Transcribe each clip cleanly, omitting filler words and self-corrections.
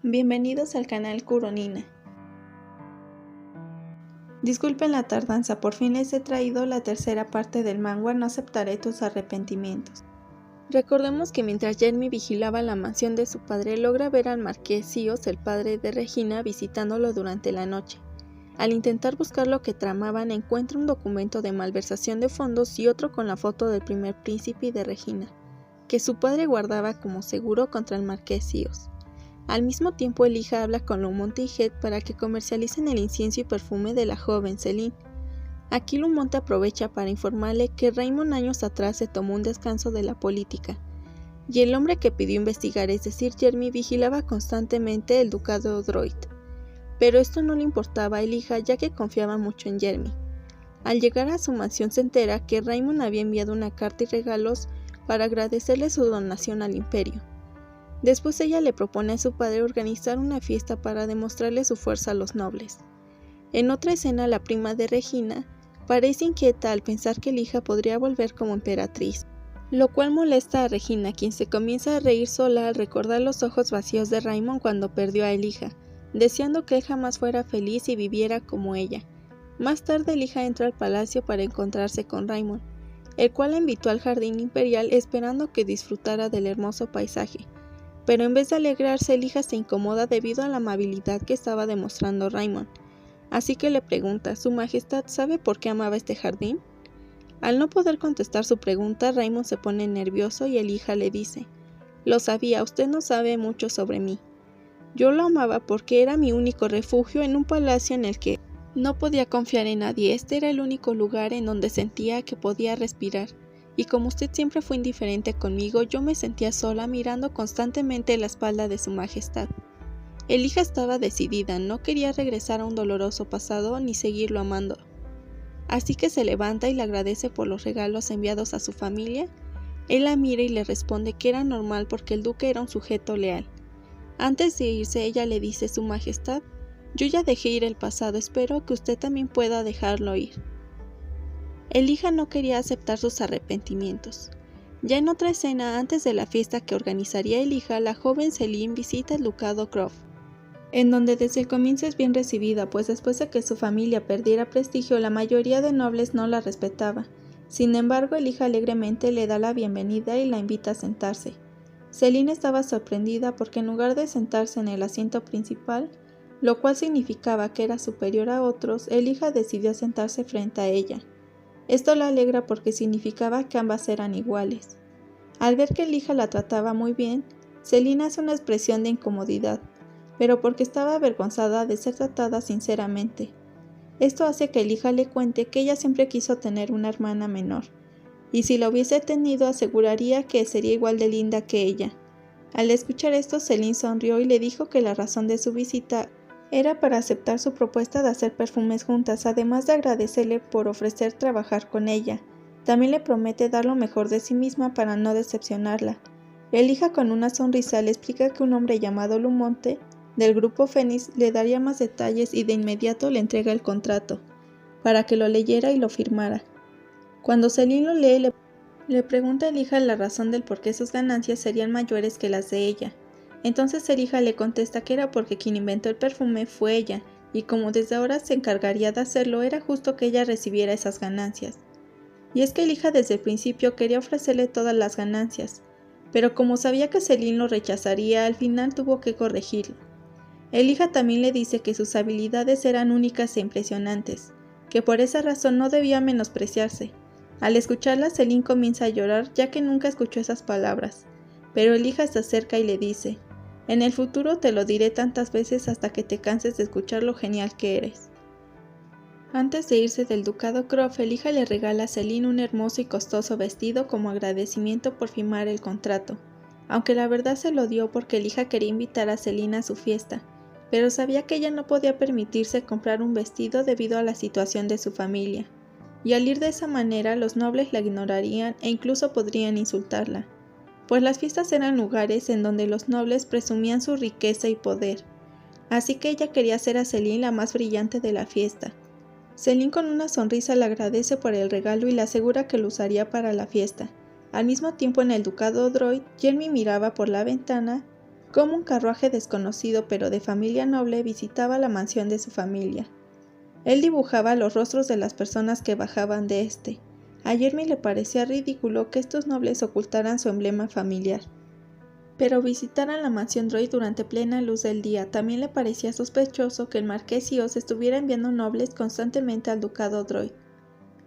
Bienvenidos al canal Kuronina. Disculpen la tardanza, por fin les he traído la tercera parte del manga No aceptaré tus arrepentimientos. Recordemos que mientras Jeremy vigilaba la mansión de su padre, logra ver al marqués Sios, el padre de Regina, visitándolo durante la noche. Al intentar buscar lo que tramaban, encuentra un documento de malversación de fondos y otro con la foto del primer príncipe y de Regina, que su padre guardaba como seguro contra el marqués Sios. Al mismo tiempo, Elijah habla con Lumonte y Head para que comercialicen el incienso y perfume de la joven Celine. Aquí Lumonte aprovecha para informarle que Raymond años atrás se tomó un descanso de la política, y el hombre que pidió investigar, es decir, Jeremy, vigilaba constantemente el ducado Droid. Pero esto no le importaba a Elijah, ya que confiaba mucho en Jeremy. Al llegar a su mansión se entera que Raymond había enviado una carta y regalos para agradecerle su donación al imperio. Después ella le propone a su padre organizar una fiesta para demostrarle su fuerza a los nobles. En otra escena, la prima de Regina parece inquieta al pensar que Elijah podría volver como emperatriz, lo cual molesta a Regina, quien se comienza a reír sola al recordar los ojos vacíos de Raymond cuando perdió a Elijah, deseando que él jamás fuera feliz y viviera como ella. Más tarde, Elijah entra al palacio para encontrarse con Raymond, el cual la invitó al jardín imperial esperando que disfrutara del hermoso paisaje. Pero en vez de alegrarse, Elijah se incomoda debido a la amabilidad que estaba demostrando Raymond. Así que le pregunta, ¿Su Majestad sabe por qué amaba este jardín? Al no poder contestar su pregunta, Raymond se pone nervioso y Elijah le dice, «Lo sabía, usted no sabe mucho sobre mí. Yo lo amaba porque era mi único refugio en un palacio en el que no podía confiar en nadie. Este era el único lugar en donde sentía que podía respirar. Y como usted siempre fue indiferente conmigo, yo me sentía sola mirando constantemente la espalda de Su Majestad». Elijah estaba decidida, no quería regresar a un doloroso pasado ni seguirlo amando. Así que se levanta y le agradece por los regalos enviados a su familia. Él la mira y le responde que era normal porque el duque era un sujeto leal. Antes de irse, ella le dice, «Su Majestad, yo ya dejé ir el pasado, espero que usted también pueda dejarlo ir». Elijah no quería aceptar sus arrepentimientos. Ya en otra escena, antes de la fiesta que organizaría Elijah, la joven Celine visita el ducado Croft, en donde desde el comienzo es bien recibida, pues después de que su familia perdiera prestigio, la mayoría de nobles no la respetaba. Sin embargo, Elijah alegremente le da la bienvenida y la invita a sentarse. Celine estaba sorprendida porque en lugar de sentarse en el asiento principal, lo cual significaba que era superior a otros, Elijah decidió sentarse frente a ella. Esto la alegra porque significaba que ambas eran iguales. Al ver que Elijah la trataba muy bien, Celine hace una expresión de incomodidad, pero porque estaba avergonzada de ser tratada sinceramente. Esto hace que Elijah le cuente que ella siempre quiso tener una hermana menor, y si la hubiese tenido aseguraría que sería igual de linda que ella. Al escuchar esto, Celine sonrió y le dijo que la razón de su visita era para aceptar su propuesta de hacer perfumes juntas, además de agradecerle por ofrecer trabajar con ella. También le promete dar lo mejor de sí misma para no decepcionarla. Elijah, con una sonrisa, le explica que un hombre llamado Lumonte, del grupo Fénix, le daría más detalles y de inmediato le entrega el contrato, para que lo leyera y lo firmara. Cuando Celine lo lee, le pregunta a Elijah la razón del por qué sus ganancias serían mayores que las de ella. Entonces Elijah le contesta que era porque quien inventó el perfume fue ella, y como desde ahora se encargaría de hacerlo, era justo que ella recibiera esas ganancias. Y es que Elijah desde el principio quería ofrecerle todas las ganancias, pero como sabía que Celine lo rechazaría, al final tuvo que corregirlo. Elijah también le dice que sus habilidades eran únicas e impresionantes, que por esa razón no debía menospreciarse. Al escucharla, Celine comienza a llorar ya que nunca escuchó esas palabras, pero Elijah se acerca y le dice, «En el futuro te lo diré tantas veces hasta que te canses de escuchar lo genial que eres». Antes de irse del ducado Croft, Elijah le regala a Celine un hermoso y costoso vestido como agradecimiento por firmar el contrato, aunque la verdad se lo dio porque Elijah quería invitar a Celine a su fiesta, pero sabía que ella no podía permitirse comprar un vestido debido a la situación de su familia, y al ir de esa manera los nobles la ignorarían e incluso podrían insultarla, pues las fiestas eran lugares en donde los nobles presumían su riqueza y poder, así que ella quería hacer a Celine la más brillante de la fiesta. Celine con una sonrisa le agradece por el regalo y le asegura que lo usaría para la fiesta. Al mismo tiempo en el ducado Droid, Jeremy miraba por la ventana cómo un carruaje desconocido pero de familia noble visitaba la mansión de su familia. Él dibujaba los rostros de las personas que bajaban de este. A Jeremy le parecía ridículo que estos nobles ocultaran su emblema familiar. Pero visitaran la mansión Droid durante plena luz del día. También le parecía sospechoso que el marqués y Oz estuviera enviando nobles constantemente al ducado Droid.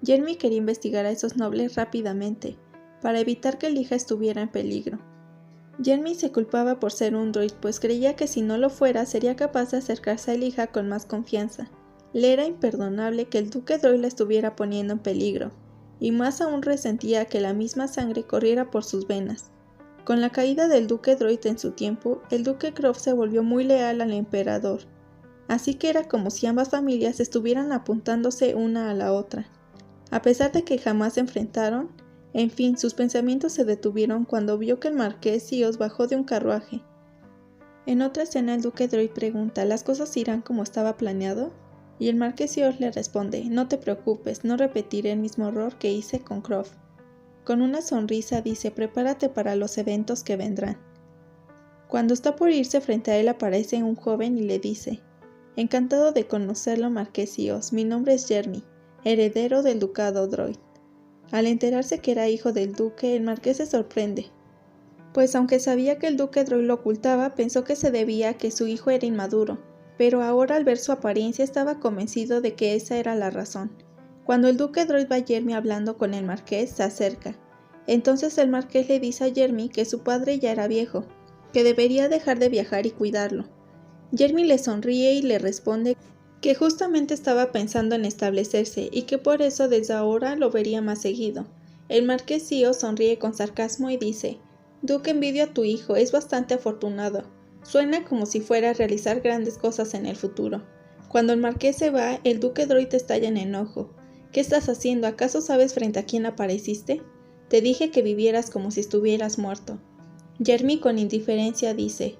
Jeremy quería investigar a esos nobles rápidamente, para evitar que el hija estuviera en peligro. Jeremy se culpaba por ser un droid, pues creía que si no lo fuera sería capaz de acercarse a la hija con más confianza. Le era imperdonable que el duque Droid la estuviera poniendo en peligro, y más aún resentía que la misma sangre corriera por sus venas. Con la caída del duque Droid en su tiempo, el duque Croft se volvió muy leal al emperador, así que era como si ambas familias estuvieran apuntándose una a la otra. A pesar de que jamás se enfrentaron, en fin, sus pensamientos se detuvieron cuando vio que el marqués Sios bajó de un carruaje. En otra escena el duque Droid pregunta, ¿las cosas irán como estaba planeado? Y el marqués Sios le responde, no te preocupes, no repetiré el mismo error que hice con Croft. Con una sonrisa dice, prepárate para los eventos que vendrán. Cuando está por irse frente a él aparece un joven y le dice, encantado de conocerlo marqués Sios, mi nombre es Jeremy, heredero del ducado Droid. Al enterarse que era hijo del duque, el marqués se sorprende, pues aunque sabía que el duque Droid lo ocultaba, pensó que se debía a que su hijo era inmaduro, pero ahora al ver su apariencia estaba convencido de que esa era la razón. Cuando el duque Droid ve a Jeremy hablando con el marqués, se acerca. Entonces el marqués le dice a Jeremy que su padre ya era viejo, que debería dejar de viajar y cuidarlo. Jeremy le sonríe y le responde que justamente estaba pensando en establecerse y que por eso desde ahora lo vería más seguido. El marqués Sios sonríe con sarcasmo y dice, Duque, envidio a tu hijo, es bastante afortunado. Suena como si fuera a realizar grandes cosas en el futuro. Cuando el marqués se va, el duque Droid estalla en enojo. ¿Qué estás haciendo? ¿Acaso sabes frente a quién apareciste? Te dije que vivieras como si estuvieras muerto. Jeremy con indiferencia dice,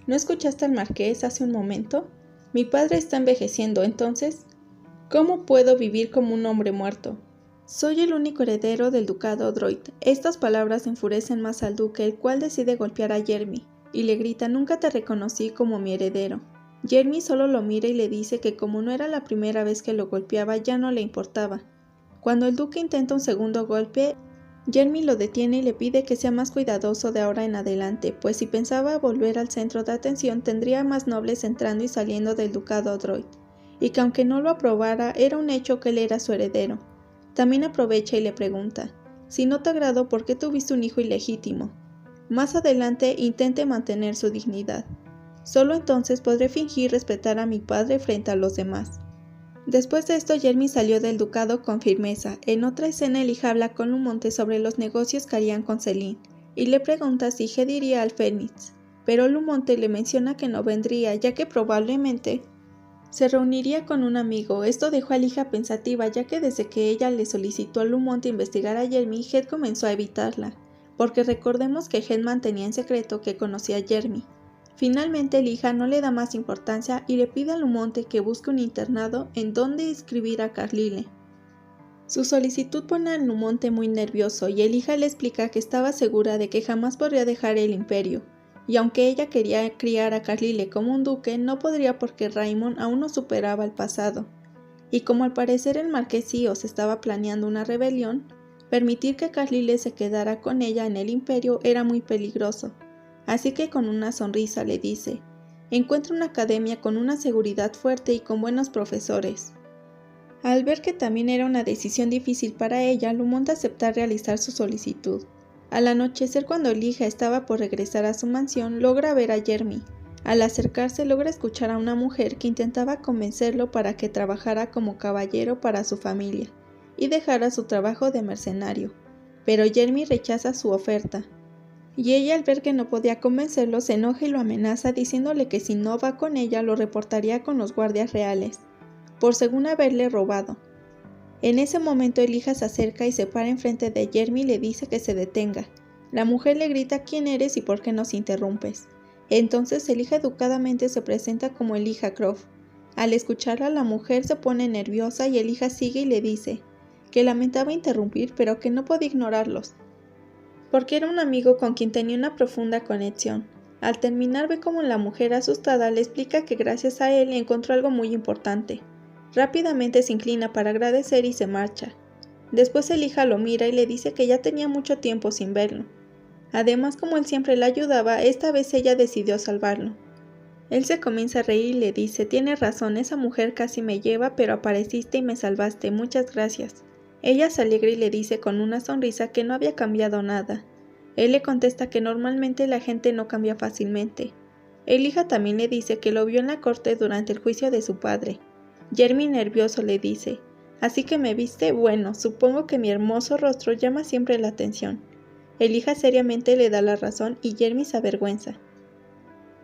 ¿no escuchaste al marqués hace un momento? Mi padre está envejeciendo, entonces, ¿cómo puedo vivir como un hombre muerto? Soy el único heredero del ducado Droid. Estas palabras enfurecen más al duque, el cual decide golpear a Jeremy, y le grita, nunca te reconocí como mi heredero. Jeremy solo lo mira y le dice que como no era la primera vez que lo golpeaba, ya no le importaba. Cuando el duque intenta un segundo golpe, Jeremy lo detiene y le pide que sea más cuidadoso de ahora en adelante, pues si pensaba volver al centro de atención tendría más nobles entrando y saliendo del ducado Droid, y que aunque no lo aprobara, era un hecho que él era su heredero. También aprovecha y le pregunta, si no te agradó, ¿por qué tuviste un hijo ilegítimo? Más adelante intente mantener su dignidad. Solo entonces podré fingir respetar a mi padre frente a los demás. Después de esto, Jeremy salió del ducado con firmeza. En otra escena, el hija habla con Lumonte sobre los negocios que harían con Celine, y le pregunta si G diría al Fénix, pero Lumonte le menciona que no vendría, ya que probablemente se reuniría con un amigo. Esto dejó a la hija pensativa, ya que desde que ella le solicitó a Lumonte investigar a Jeremy, Head comenzó a evitarla, porque recordemos que Head mantenía en secreto que conocía a Jeremy. Finalmente el hija no le da más importancia y le pide a Lumonte que busque un internado en donde inscribir a Carlyle. Su solicitud pone a Lumonte muy nervioso y el hija le explica que estaba segura de que jamás podría dejar el imperio, y aunque ella quería criar a Carlyle como un duque, no podría porque Raymond aún no superaba el pasado. Y como al parecer el marqués Sios estaba planeando una rebelión, permitir que Carlyle se quedara con ella en el imperio era muy peligroso. Así que con una sonrisa le dice, encuentra una academia con una seguridad fuerte y con buenos profesores. Al ver que también era una decisión difícil para ella, Lumonte aceptó realizar su solicitud. Al anochecer, cuando el hija estaba por regresar a su mansión, logra ver a Jeremy. Al acercarse, logra escuchar a una mujer que intentaba convencerlo para que trabajara como caballero para su familia y dejara su trabajo de mercenario. Pero Jeremy rechaza su oferta. Y ella, al ver que no podía convencerlo, se enoja y lo amenaza diciéndole que si no va con ella lo reportaría con los guardias reales, por según haberle robado. En ese momento el hija se acerca y se para enfrente de Jeremy y le dice que se detenga. La mujer le grita ¿quién eres y por qué nos interrumpes? Entonces el hija educadamente se presenta como el hija Croft. Al escucharla la mujer se pone nerviosa y el hija sigue y le dice que lamentaba interrumpir pero que no podía ignorarlos, porque era un amigo con quien tenía una profunda conexión. Al terminar ve cómo la mujer asustada le explica que gracias a él encontró algo muy importante. Rápidamente se inclina para agradecer y se marcha. Después el hija lo mira y le dice que ya tenía mucho tiempo sin verlo. Además, como él siempre la ayudaba, esta vez ella decidió salvarlo. Él se comienza a reír y le dice: «Tienes razón, esa mujer casi me lleva, pero apareciste y me salvaste, muchas gracias». Ella se alegra y le dice con una sonrisa que no había cambiado nada. Él le contesta que normalmente la gente no cambia fácilmente. Elija también le dice que lo vio en la corte durante el juicio de su padre. Jeremy, nervioso, le dice: «¿Así que me viste? Bueno, supongo que mi hermoso rostro llama siempre la atención». Elija seriamente le da la razón y Jeremy se avergüenza.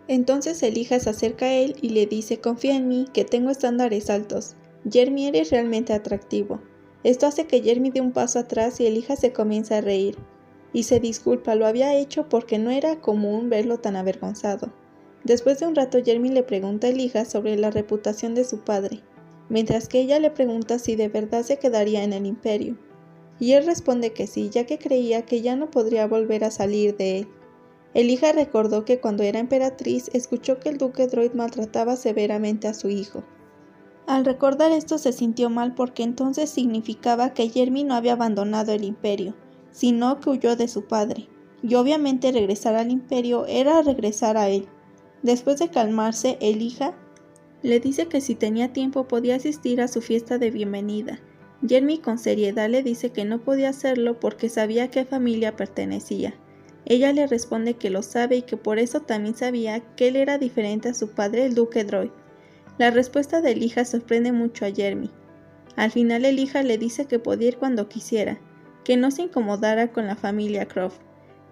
Entonces Elija se acerca a él y le dice: «Confía en mí, que tengo estándares altos. Jeremy, eres realmente atractivo». Esto hace que Jeremy dé un paso atrás y Elija se comienza a reír. Y se disculpa, lo había hecho porque no era común verlo tan avergonzado. Después de un rato Jeremy le pregunta a Elija sobre la reputación de su padre, mientras que ella le pregunta si de verdad se quedaría en el imperio. Y él responde que sí, ya que creía que ya no podría volver a salir de él. Elija recordó que cuando era emperatriz escuchó que el duque Droid maltrataba severamente a su hijo. Al recordar esto se sintió mal porque entonces significaba que Jeremy no había abandonado el imperio, sino que huyó de su padre, y obviamente regresar al imperio era regresar a él. Después de calmarse, Elija le dice que si tenía tiempo podía asistir a su fiesta de bienvenida. Jeremy con seriedad le dice que no podía hacerlo porque sabía a qué familia pertenecía. Ella le responde que lo sabe y que por eso también sabía que él era diferente a su padre, el duque Droid. La respuesta de Elija sorprende mucho a Jeremy. Al final Elija le dice que podía ir cuando quisiera, que no se incomodara con la familia Croft,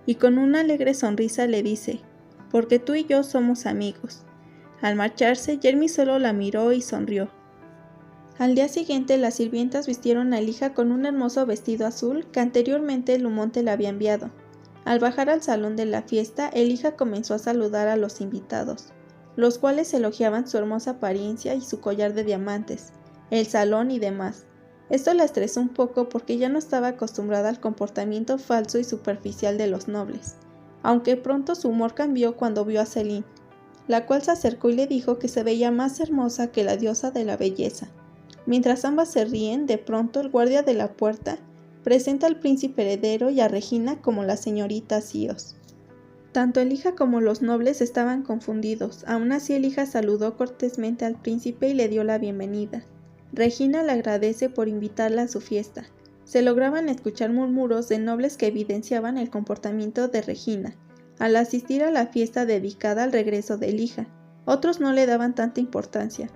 y con una alegre sonrisa le dice: «Porque tú y yo somos amigos». Al marcharse, Jeremy solo la miró y sonrió. Al día siguiente, las sirvientas vistieron a Elija con un hermoso vestido azul que anteriormente Lumonte le había enviado. Al bajar al salón de la fiesta, Elija comenzó a saludar a los invitados, los cuales elogiaban su hermosa apariencia y su collar de diamantes, el salón y demás. Esto la estresó un poco porque ya no estaba acostumbrada al comportamiento falso y superficial de los nobles, aunque pronto su humor cambió cuando vio a Celine, la cual se acercó y le dijo que se veía más hermosa que la diosa de la belleza. Mientras ambas se ríen, de pronto el guardia de la puerta presenta al príncipe heredero y a Regina como la señorita Sios. Tanto Elija como los nobles estaban confundidos, aún así Elija saludó cortésmente al príncipe y le dio la bienvenida. Regina le agradece por invitarla a su fiesta. Se lograban escuchar murmuros de nobles que evidenciaban el comportamiento de Regina al asistir a la fiesta dedicada al regreso de Elija. Otros no le daban tanta importancia,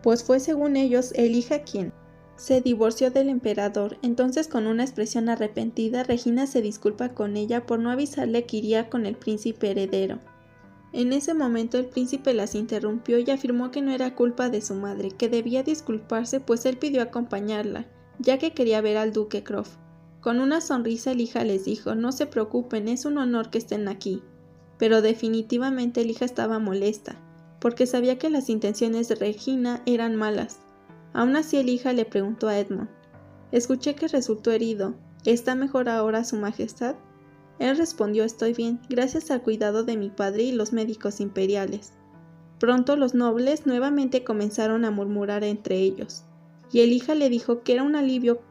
pues fue según ellos Elija quien se divorció del emperador. Entonces, con una expresión arrepentida, Regina se disculpa con ella por no avisarle que iría con el príncipe heredero. En ese momento el príncipe las interrumpió y afirmó que no era culpa de su madre, que debía disculparse pues él pidió acompañarla, ya que quería ver al duque Croft. Con una sonrisa Elija les dijo: «No se preocupen, es un honor que estén aquí». Pero definitivamente Elija estaba molesta, porque sabía que las intenciones de Regina eran malas. Aún así Elija le preguntó a Edmund: «Escuché que resultó herido, ¿está mejor ahora su majestad?». Él respondió: «Estoy bien, gracias al cuidado de mi padre y los médicos imperiales». Pronto los nobles nuevamente comenzaron a murmurar entre ellos, y Elija le dijo que era un alivio,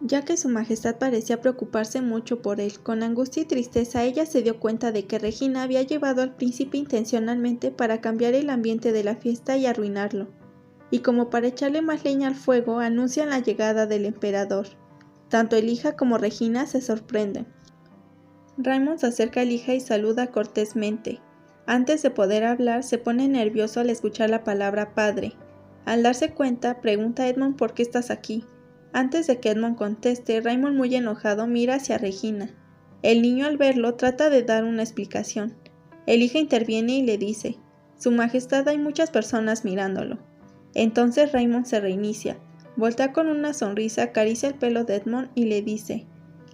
ya que su majestad parecía preocuparse mucho por él. Con angustia y tristeza ella se dio cuenta de que Regina había llevado al príncipe intencionalmente para cambiar el ambiente de la fiesta y arruinarlo. Y como para echarle más leña al fuego, anuncian la llegada del emperador. Tanto Elija como Regina se sorprenden. Raymond se acerca a Elija y saluda cortésmente. Antes de poder hablar, se pone nervioso al escuchar la palabra padre. Al darse cuenta, pregunta a Edmund: «¿Por qué estás aquí?». Antes de que Edmund conteste, Raymond, muy enojado, mira hacia Regina. El niño, al verlo, trata de dar una explicación. Elija interviene y le dice: «Su majestad, hay muchas personas mirándolo». Entonces Raymond se reinicia, voltea con una sonrisa, acaricia el pelo de Edmund y le dice: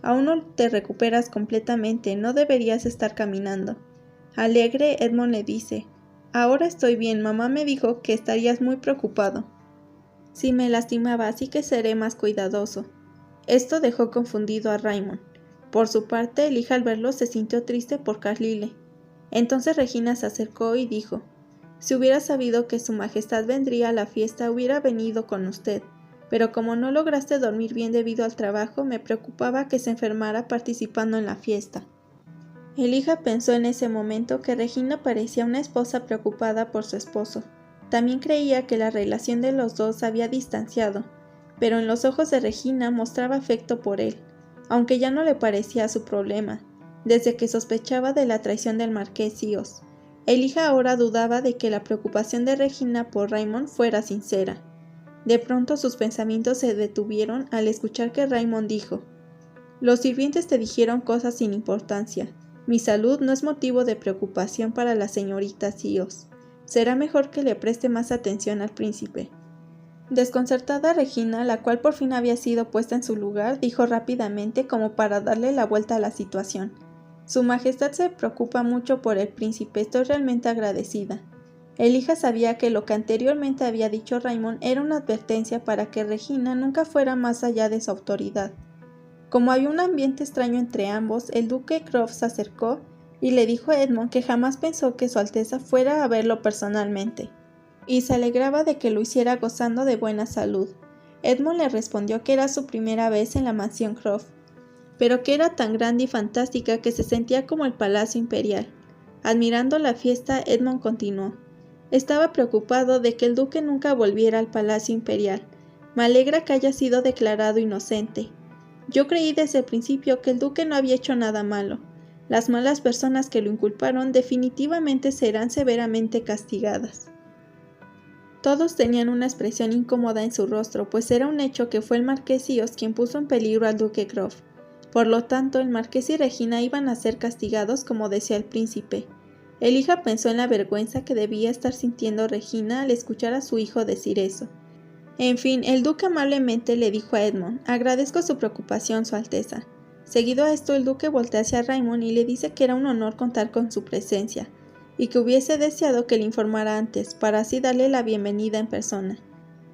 «Aún no te recuperas completamente, no deberías estar caminando». Alegre, Edmund le dice: «Ahora estoy bien, mamá me dijo que estarías muy preocupado. Sí, me lastimaba, así que seré más cuidadoso». Esto dejó confundido a Raymond. Por su parte, Elija al verlo se sintió triste por Carlyle. Entonces Regina se acercó y dijo: «Si hubiera sabido que su majestad vendría a la fiesta, hubiera venido con usted, pero como no lograste dormir bien debido al trabajo, me preocupaba que se enfermara participando en la fiesta». Elijah pensó en ese momento que Regina parecía una esposa preocupada por su esposo. También creía que la relación de los dos se había distanciado, pero en los ojos de Regina mostraba afecto por él, aunque ya no le parecía su problema, desde que sospechaba de la traición del marqués Sios. Elijah ahora dudaba de que la preocupación de Regina por Raymond fuera sincera. De pronto sus pensamientos se detuvieron al escuchar que Raymond dijo: «Los sirvientes te dijeron cosas sin importancia. Mi salud no es motivo de preocupación para la señorita Sios. Será mejor que le preste más atención al príncipe». Desconcertada, Regina, la cual por fin había sido puesta en su lugar, dijo rápidamente, como para darle la vuelta a la situación: «Su majestad se preocupa mucho por el príncipe, estoy realmente agradecida». Elijah sabía que lo que anteriormente había dicho Raymond era una advertencia para que Regina nunca fuera más allá de su autoridad. Como había un ambiente extraño entre ambos, el duque Croft se acercó y le dijo a Edmond que jamás pensó que su Alteza fuera a verlo personalmente, y se alegraba de que lo hiciera gozando de buena salud. Edmond le respondió que era su primera vez en la mansión Croft, pero que era tan grande y fantástica que se sentía como el palacio imperial. Admirando la fiesta, Edmond continuó: «Estaba preocupado de que el duque nunca volviera al palacio imperial. Me alegra que haya sido declarado inocente. Yo creí desde el principio que el duque no había hecho nada malo. Las malas personas que lo inculparon definitivamente serán severamente castigadas». Todos tenían una expresión incómoda en su rostro, pues era un hecho que fue el marqués Sios quien puso en peligro al duque Croft. Por lo tanto, el marqués y Regina iban a ser castigados como decía el príncipe. Elijah pensó en la vergüenza que debía estar sintiendo Regina al escuchar a su hijo decir eso. En fin, el duque amablemente le dijo a Edmond: «Agradezco su preocupación, Su Alteza». Seguido a esto, el duque voltea hacia Raymond y le dice que era un honor contar con su presencia, y que hubiese deseado que le informara antes, para así darle la bienvenida en persona.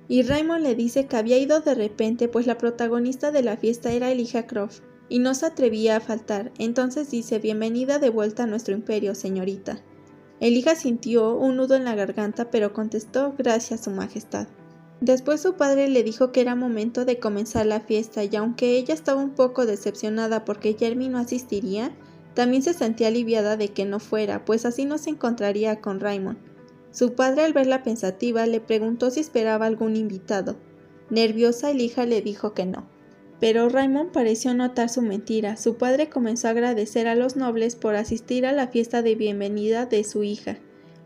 Y Raymond le dice que había ido de repente, pues la protagonista de la fiesta era Elijah Croft, y no se atrevía a faltar. Entonces dice: «Bienvenida de vuelta a nuestro imperio, señorita». Elijah sintió un nudo en la garganta, pero contestó: «Gracias, Su Majestad». Después su padre le dijo que era momento de comenzar la fiesta, y aunque ella estaba un poco decepcionada porque Jeremy no asistiría, también se sentía aliviada de que no fuera, pues así no se encontraría con Raymond. Su padre, al verla pensativa, le preguntó si esperaba algún invitado. Nerviosa, Elijah le dijo que no. Pero Raymond pareció notar su mentira. Su padre comenzó a agradecer a los nobles por asistir a la fiesta de bienvenida de su hija.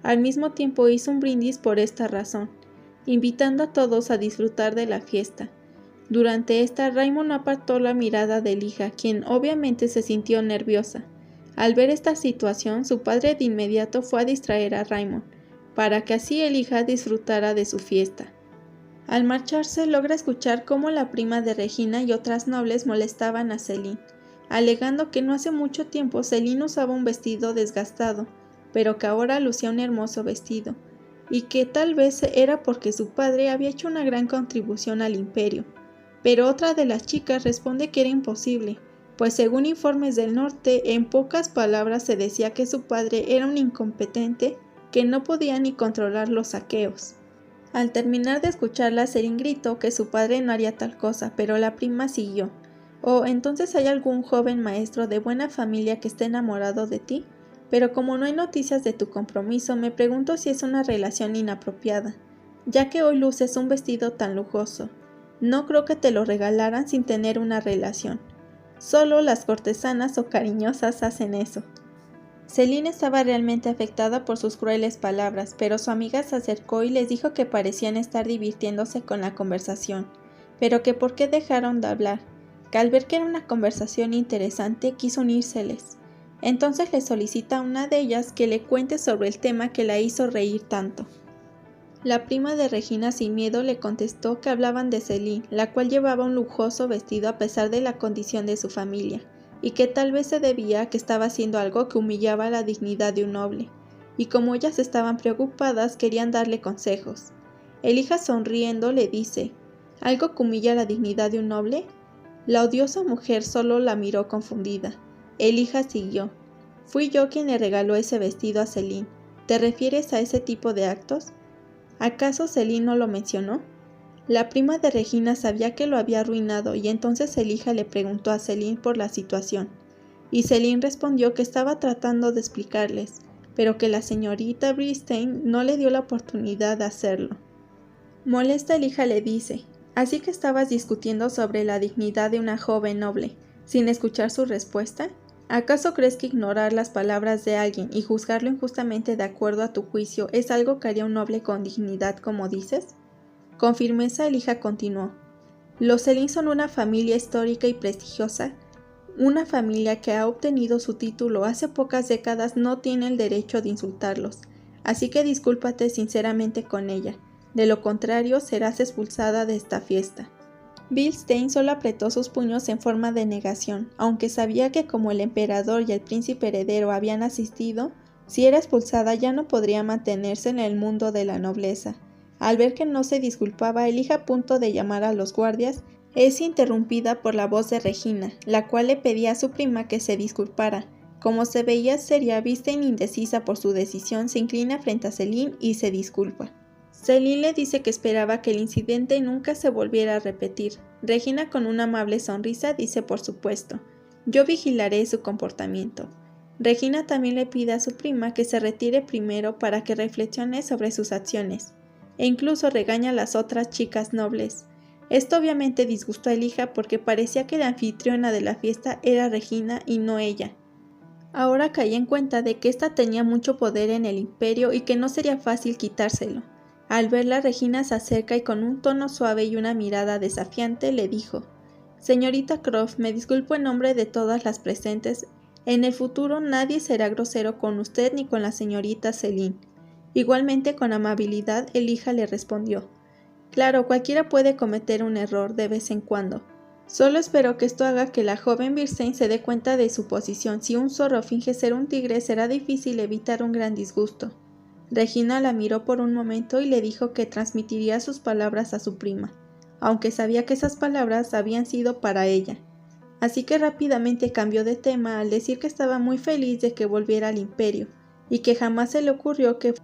Al mismo tiempo hizo un brindis por esta razón, invitando a todos a disfrutar de la fiesta. Durante esta, Raymond no apartó la mirada de Elijah, quien obviamente se sintió nerviosa. Al ver esta situación, su padre de inmediato fue a distraer a Raymond, para que así Elijah disfrutara de su fiesta. Al marcharse, logra escuchar cómo la prima de Regina y otras nobles molestaban a Celine, alegando que no hace mucho tiempo Celine usaba un vestido desgastado, pero que ahora lucía un hermoso vestido, y que tal vez era porque su padre había hecho una gran contribución al imperio. Pero otra de las chicas responde que era imposible, pues según informes del norte, en pocas palabras se decía que su padre era un incompetente que no podía ni controlar los saqueos. Al terminar de escucharla, Celine gritó que su padre no haría tal cosa, pero la prima siguió: «Oh, entonces hay algún joven maestro de buena familia que esté enamorado de ti, pero como no hay noticias de tu compromiso, me pregunto si es una relación inapropiada, ya que hoy luces un vestido tan lujoso. No creo que te lo regalaran sin tener una relación. Solo las cortesanas o cariñosas hacen eso». Celine estaba realmente afectada por sus crueles palabras, pero su amiga se acercó y les dijo que parecían estar divirtiéndose con la conversación, pero que por qué dejaron de hablar, que al ver que era una conversación interesante quiso unírseles. Entonces le solicita a una de ellas que le cuente sobre el tema que la hizo reír tanto. La prima de Regina sin miedo le contestó que hablaban de Celine, la cual llevaba un lujoso vestido a pesar de la condición de su familia, y que tal vez se debía a que estaba haciendo algo que humillaba la dignidad de un noble, y como ellas estaban preocupadas querían darle consejos. Elijah, sonriendo, le dice: «¿Algo que humilla la dignidad de un noble?». La odiosa mujer solo la miró confundida. Elijah siguió: Fui yo quien le regaló ese vestido a Celine. ¿Te refieres a ese tipo de actos? ¿Acaso Celine no lo mencionó? La prima de Regina sabía que lo había arruinado y entonces Elijah le preguntó a Celine por la situación. Y Celine respondió que estaba tratando de explicarles, pero que la señorita Bristain no le dio la oportunidad de hacerlo. Molesta, Elijah le dice: ¿así que estabas discutiendo sobre la dignidad de una joven noble, sin escuchar su respuesta? ¿Acaso crees que ignorar las palabras de alguien y juzgarlo injustamente de acuerdo a tu juicio es algo que haría un noble con dignidad, como dices? Con firmeza, Elijah continuó: los Celine son una familia histórica y prestigiosa. Una familia que ha obtenido su título hace pocas décadas no tiene el derecho de insultarlos, así que discúlpate sinceramente con ella, de lo contrario serás expulsada de esta fiesta. Bill Stein solo apretó sus puños en forma de negación, aunque sabía que como el emperador y el príncipe heredero habían asistido, si era expulsada ya no podría mantenerse en el mundo de la nobleza. Al ver que no se disculpaba, Elijah a punto de llamar a los guardias, es interrumpida por la voz de Regina, la cual le pedía a su prima que se disculpara. Como se veía seria, vista e indecisa por su decisión, se inclina frente a Celine y se disculpa. Celine le dice que esperaba que el incidente nunca se volviera a repetir. Regina, con una amable sonrisa, dice: por supuesto, yo vigilaré su comportamiento. Regina también le pide a su prima que se retire primero para que reflexione sobre sus acciones, e incluso regaña a las otras chicas nobles. Esto obviamente disgustó a Elijah porque parecía que la anfitriona de la fiesta era Regina y no ella. Ahora caía en cuenta de que ésta tenía mucho poder en el imperio y que no sería fácil quitárselo. Al verla, Regina se acerca y con un tono suave y una mirada desafiante le dijo: señorita Croft, me disculpo en nombre de todas las presentes. En el futuro nadie será grosero con usted ni con la señorita Celine. Igualmente con amabilidad, Elijah le respondió: claro, cualquiera puede cometer un error de vez en cuando. Solo espero que esto haga que la joven Bristain se dé cuenta de su posición. Si un zorro finge ser un tigre, será difícil evitar un gran disgusto. Regina la miró por un momento y le dijo que transmitiría sus palabras a su prima, aunque sabía que esas palabras habían sido para ella. Así que rápidamente cambió de tema al decir que estaba muy feliz de que volviera al imperio, y que jamás se le ocurrió que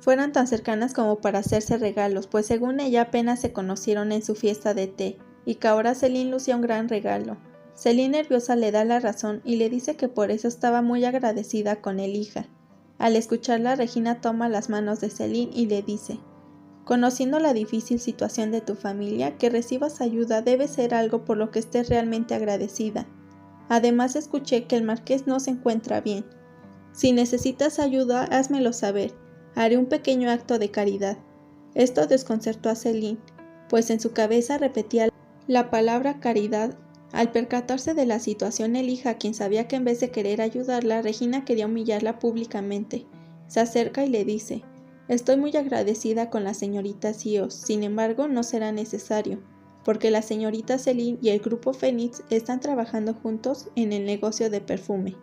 fueran tan cercanas como para hacerse regalos, pues según ella apenas se conocieron en su fiesta de té, y que ahora Celine lucía un gran regalo. Celine, nerviosa, le da la razón y le dice que por eso estaba muy agradecida con Elijah. Al escucharla, Regina toma las manos de Celine y le dice: conociendo la difícil situación de tu familia, que recibas ayuda debe ser algo por lo que estés realmente agradecida. Además, escuché que el marqués no se encuentra bien. Si necesitas ayuda, házmelo saber. Haré un pequeño acto de caridad. Esto desconcertó a Celine, pues en su cabeza repetía la palabra caridad. Al percatarse de la situación, Elijah, quien sabía que en vez de querer ayudarla, Regina quería humillarla públicamente, se acerca y le dice: estoy muy agradecida con la señorita Sios, sin embargo no será necesario, porque la señorita Celine y el grupo Phoenix están trabajando juntos en el negocio de perfume.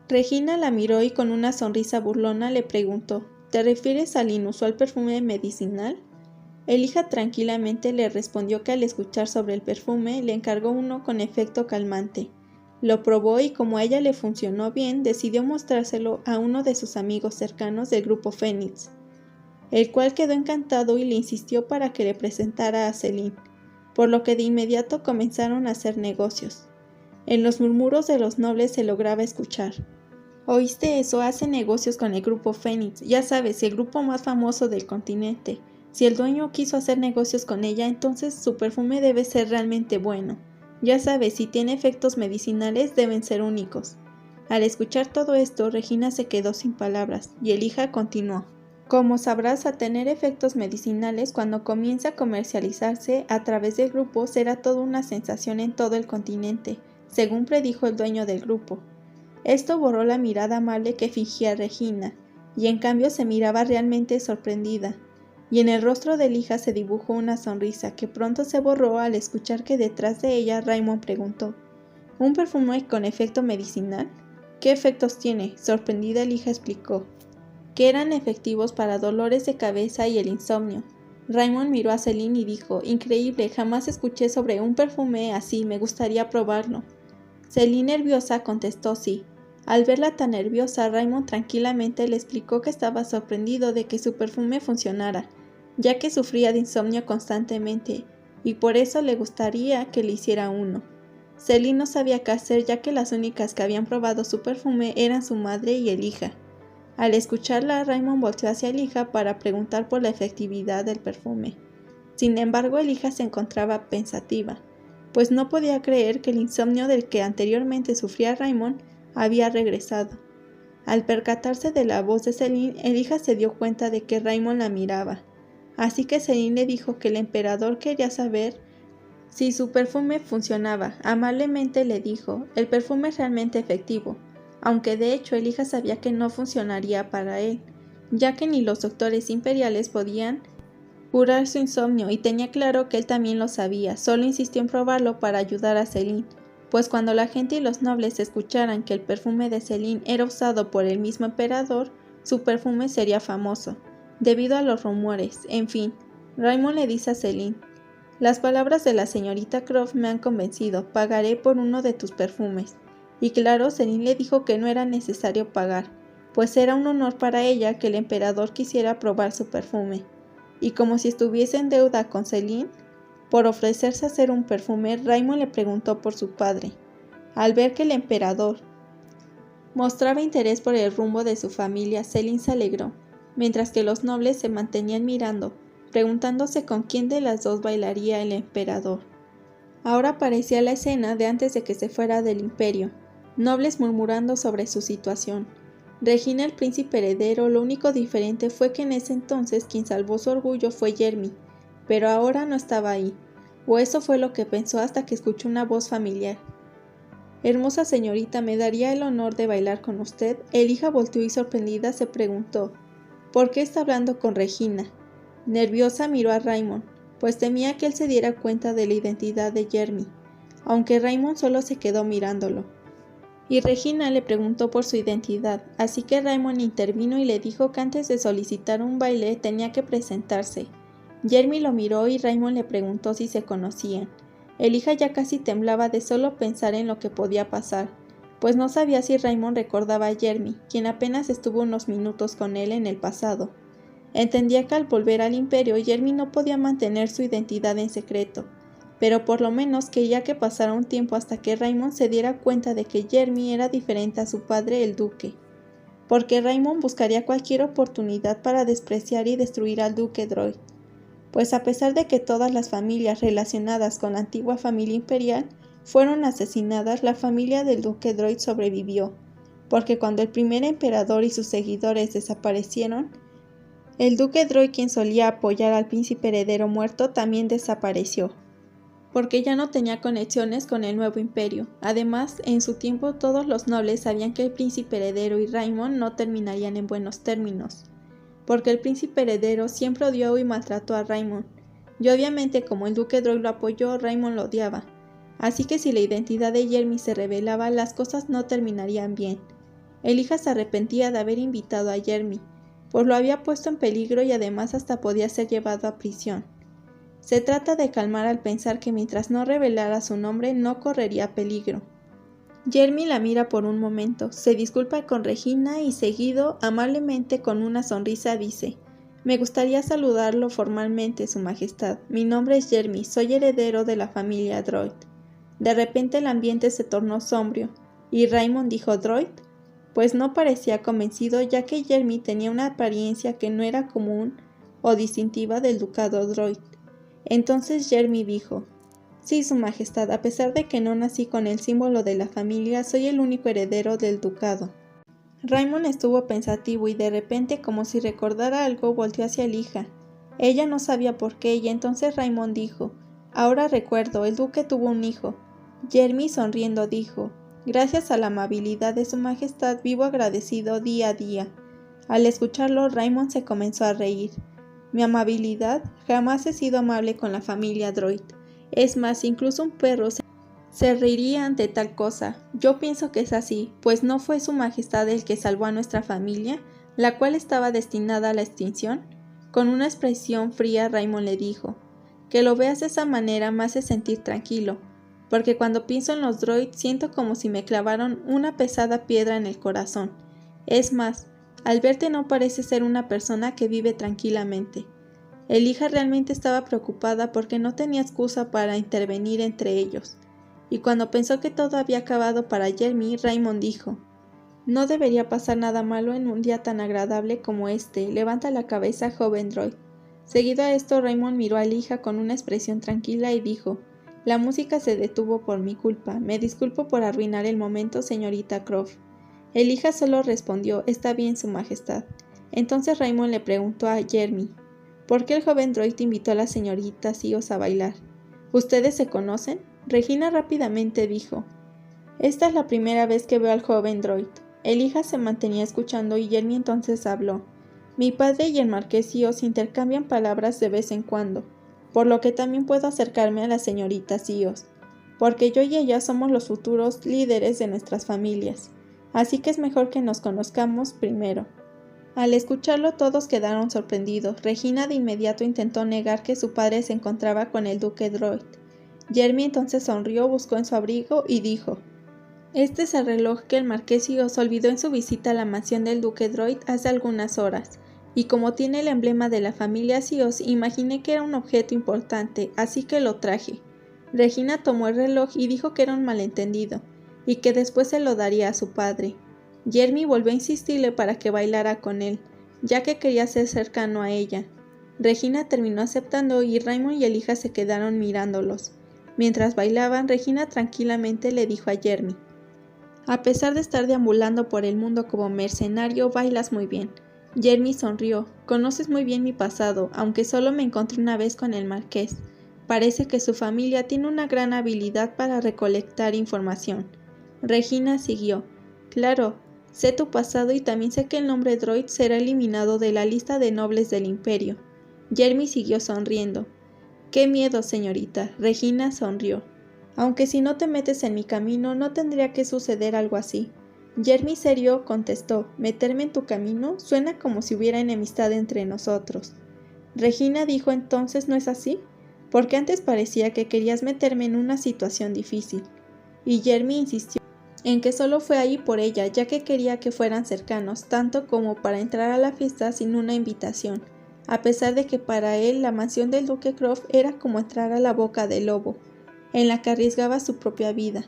Regina la miró y con una sonrisa burlona le preguntó: ¿te refieres al inusual perfume medicinal? Elijah tranquilamente le respondió que al escuchar sobre el perfume le encargó uno con efecto calmante. Lo probó y como a ella le funcionó bien, decidió mostrárselo a uno de sus amigos cercanos del grupo Phoenix, el cual quedó encantado y le insistió para que le presentara a Celine, por lo que de inmediato comenzaron a hacer negocios. En los murmuros de los nobles se lograba escuchar: ¿oíste eso? Hace negocios con el grupo Phoenix, ya sabes, el grupo más famoso del continente. Si el dueño quiso hacer negocios con ella, entonces su perfume debe ser realmente bueno. Ya sabes, si tiene efectos medicinales, deben ser únicos. Al escuchar todo esto, Regina se quedó sin palabras, y Elijah continuó: como sabrás, a tener efectos medicinales, cuando comience a comercializarse a través del grupo, será toda una sensación en todo el continente, según predijo el dueño del grupo. Esto borró la mirada amable que fingía Regina, y en cambio se miraba realmente sorprendida, y en el rostro de Elijah se dibujó una sonrisa que pronto se borró al escuchar que detrás de ella Raymond preguntó: ¿un perfume con efecto medicinal? ¿Qué efectos tiene? Sorprendida, Elijah explicó que eran efectivos para dolores de cabeza y el insomnio. Raymond miró a Celine y dijo: increíble, jamás escuché sobre un perfume así, me gustaría probarlo. Celine, nerviosa, contestó sí. Al verla tan nerviosa, Raymond tranquilamente le explicó que estaba sorprendido de que su perfume funcionara, ya que sufría de insomnio constantemente, y por eso le gustaría que le hiciera uno. Celine no sabía qué hacer, ya que las únicas que habían probado su perfume eran su madre y Elijah. Al escucharla, Raymond volteó hacia Elijah para preguntar por la efectividad del perfume. Sin embargo, Elijah se encontraba pensativa, pues no podía creer que el insomnio del que anteriormente sufría Raymond había regresado. Al percatarse de la voz de Celine, Elijah se dio cuenta de que Raymond la miraba. Así que Celine le dijo que el emperador quería saber si su perfume funcionaba. Amablemente le dijo, el perfume es realmente efectivo, aunque de hecho Elijah sabía que no funcionaría para él, ya que ni los doctores imperiales podían curar su insomnio y tenía claro que él también lo sabía, solo insistió en probarlo para ayudar a Celine, pues cuando la gente y los nobles escucharan que el perfume de Celine era usado por el mismo emperador, su perfume sería famoso, debido a los rumores. En fin, Raymond le dice a Celine, las palabras de la señorita Croft me han convencido, pagaré por uno de tus perfumes. Y claro, Celine le dijo que no era necesario pagar, pues era un honor para ella que el emperador quisiera probar su perfume. Y como si estuviese en deuda con Celine, por ofrecerse a hacer un perfume, Raymond le preguntó por su padre. Al ver que el emperador mostraba interés por el rumbo de su familia, Celine se alegró, mientras que los nobles se mantenían mirando, preguntándose con quién de las dos bailaría el emperador. Ahora parecía la escena de antes de que se fuera del imperio, nobles murmurando sobre su situación. Regina, el príncipe heredero, lo único diferente fue que en ese entonces quien salvó su orgullo fue Jeremy, pero ahora no estaba ahí, o eso fue lo que pensó hasta que escuchó una voz familiar. Hermosa señorita, ¿me daría el honor de bailar con usted? Elijah volteó y sorprendida se preguntó, ¿por qué está hablando con Regina? Nerviosa miró a Raymond, pues temía que él se diera cuenta de la identidad de Jeremy, aunque Raymond solo se quedó mirándolo. Y Regina le preguntó por su identidad, así que Raymond intervino y le dijo que antes de solicitar un baile tenía que presentarse. Jeremy lo miró y Raymond le preguntó si se conocían. Elijah ya casi temblaba de solo pensar en lo que podía pasar, pues no sabía si Raymond recordaba a Jeremy, quien apenas estuvo unos minutos con él en el pasado. Entendía que al volver al imperio, Jeremy no podía mantener su identidad en secreto, pero por lo menos quería que pasara un tiempo hasta que Raymond se diera cuenta de que Jeremy era diferente a su padre el duque, porque Raymond buscaría cualquier oportunidad para despreciar y destruir al duque Droid, pues a pesar de que todas las familias relacionadas con la antigua familia imperial fueron asesinadas, la familia del duque Droid sobrevivió, porque cuando el primer emperador y sus seguidores desaparecieron, el duque Droid, quien solía apoyar al príncipe heredero muerto, también desapareció, porque ya no tenía conexiones con el nuevo imperio. Además, en su tiempo todos los nobles sabían que el príncipe heredero y Raymond no terminarían en buenos términos, porque el príncipe heredero siempre odió y maltrató a Raymond, y obviamente como el duque Droid lo apoyó, Raymond lo odiaba, así que si la identidad de Jeremy se revelaba, las cosas no terminarían bien. Elijah se arrepentía de haber invitado a Jeremy, pues lo había puesto en peligro y además hasta podía ser llevado a prisión. Se trata de calmar al pensar que mientras no revelara su nombre no correría peligro. Jeremy la mira por un momento, se disculpa con Regina y seguido, amablemente con una sonrisa dice, me gustaría saludarlo formalmente, su majestad. Mi nombre es Jeremy, soy heredero de la familia Droid. De repente el ambiente se tornó sombrío, y Raymond dijo ¿Droid? Pues no parecía convencido, ya que Jeremy tenía una apariencia que no era común o distintiva del ducado Droid. Entonces Jeremy dijo, sí, su majestad, a pesar de que no nací con el símbolo de la familia, soy el único heredero del ducado. Raymond estuvo pensativo y de repente, como si recordara algo, volteó hacia Elijah. Ella no sabía por qué y entonces Raymond dijo, ahora recuerdo, el duque tuvo un hijo. Jeremy sonriendo dijo, gracias a la amabilidad de su majestad vivo agradecido día a día. Al escucharlo, Raymond se comenzó a reír. Mi amabilidad, jamás he sido amable con la familia Droid. Es más, incluso un perro se reiría ante tal cosa. Yo pienso que es así, pues ¿no fue su majestad el que salvó a nuestra familia, la cual estaba destinada a la extinción? Con una expresión fría Raymond le dijo, que lo veas de esa manera me hace sentir tranquilo, porque cuando pienso en los droids siento como si me clavaron una pesada piedra en el corazón. Es más, al verte no parece ser una persona que vive tranquilamente. Elijah realmente estaba preocupada porque no tenía excusa para intervenir entre ellos. Y cuando pensó que todo había acabado para Jeremy, Raymond dijo: «No debería pasar nada malo en un día tan agradable como este. Levanta la cabeza, joven droid». Seguido a esto, Raymond miró a Elijah con una expresión tranquila y dijo: «La música se detuvo por mi culpa. Me disculpo por arruinar el momento, señorita Croft». Elijah solo respondió: «Está bien, su majestad». Entonces Raymond le preguntó a Jeremy: «¿Por qué el joven droid invitó a la señorita Sios a bailar? ¿Ustedes se conocen?». Regina rápidamente dijo: «Esta es la primera vez que veo al joven droid». Elijah se mantenía escuchando y Jeremy entonces habló: «Mi padre y el marqués Sios intercambian palabras de vez en cuando, por lo que también puedo acercarme a la señorita Sios, porque yo y ella somos los futuros líderes de nuestras familias, así que es mejor que nos conozcamos primero». Al escucharlo todos quedaron sorprendidos. Regina de inmediato intentó negar que su padre se encontraba con el duque droid. Jeremy entonces sonrió, buscó en su abrigo y dijo: «Este es el reloj que el marqués Sios olvidó en su visita a la mansión del duque droid hace algunas horas, y como tiene el emblema de la familia Sios, imaginé que era un objeto importante, así que lo traje». Regina tomó el reloj y dijo que era un malentendido, y que después se lo daría a su padre. Jeremy volvió a insistirle para que bailara con él, ya que quería ser cercano a ella. Regina terminó aceptando y Raymond y Elijah se quedaron mirándolos. Mientras bailaban, Regina tranquilamente le dijo a Jeremy: «A pesar de estar deambulando por el mundo como mercenario, bailas muy bien». Jeremy sonrió: «Conoces muy bien mi pasado, aunque solo me encontré una vez con el marqués. Parece que su familia tiene una gran habilidad para recolectar información». Regina siguió: «Claro, sé tu pasado y también sé que el nombre droid será eliminado de la lista de nobles del imperio». Jeremy siguió sonriendo: «Qué miedo, señorita». Regina sonrió: «Aunque si no te metes en mi camino, no tendría que suceder algo así». Jeremy serio contestó: «¿Meterme en tu camino? Suena como si hubiera enemistad entre nosotros». Regina dijo entonces: «¿No es así? Porque antes parecía que querías meterme en una situación difícil». Y Jeremy insistió en que solo fue ahí por ella, ya que quería que fueran cercanos, tanto como para entrar a la fiesta sin una invitación, a pesar de que para él la mansión del duque Croft era como entrar a la boca del lobo, en la que arriesgaba su propia vida.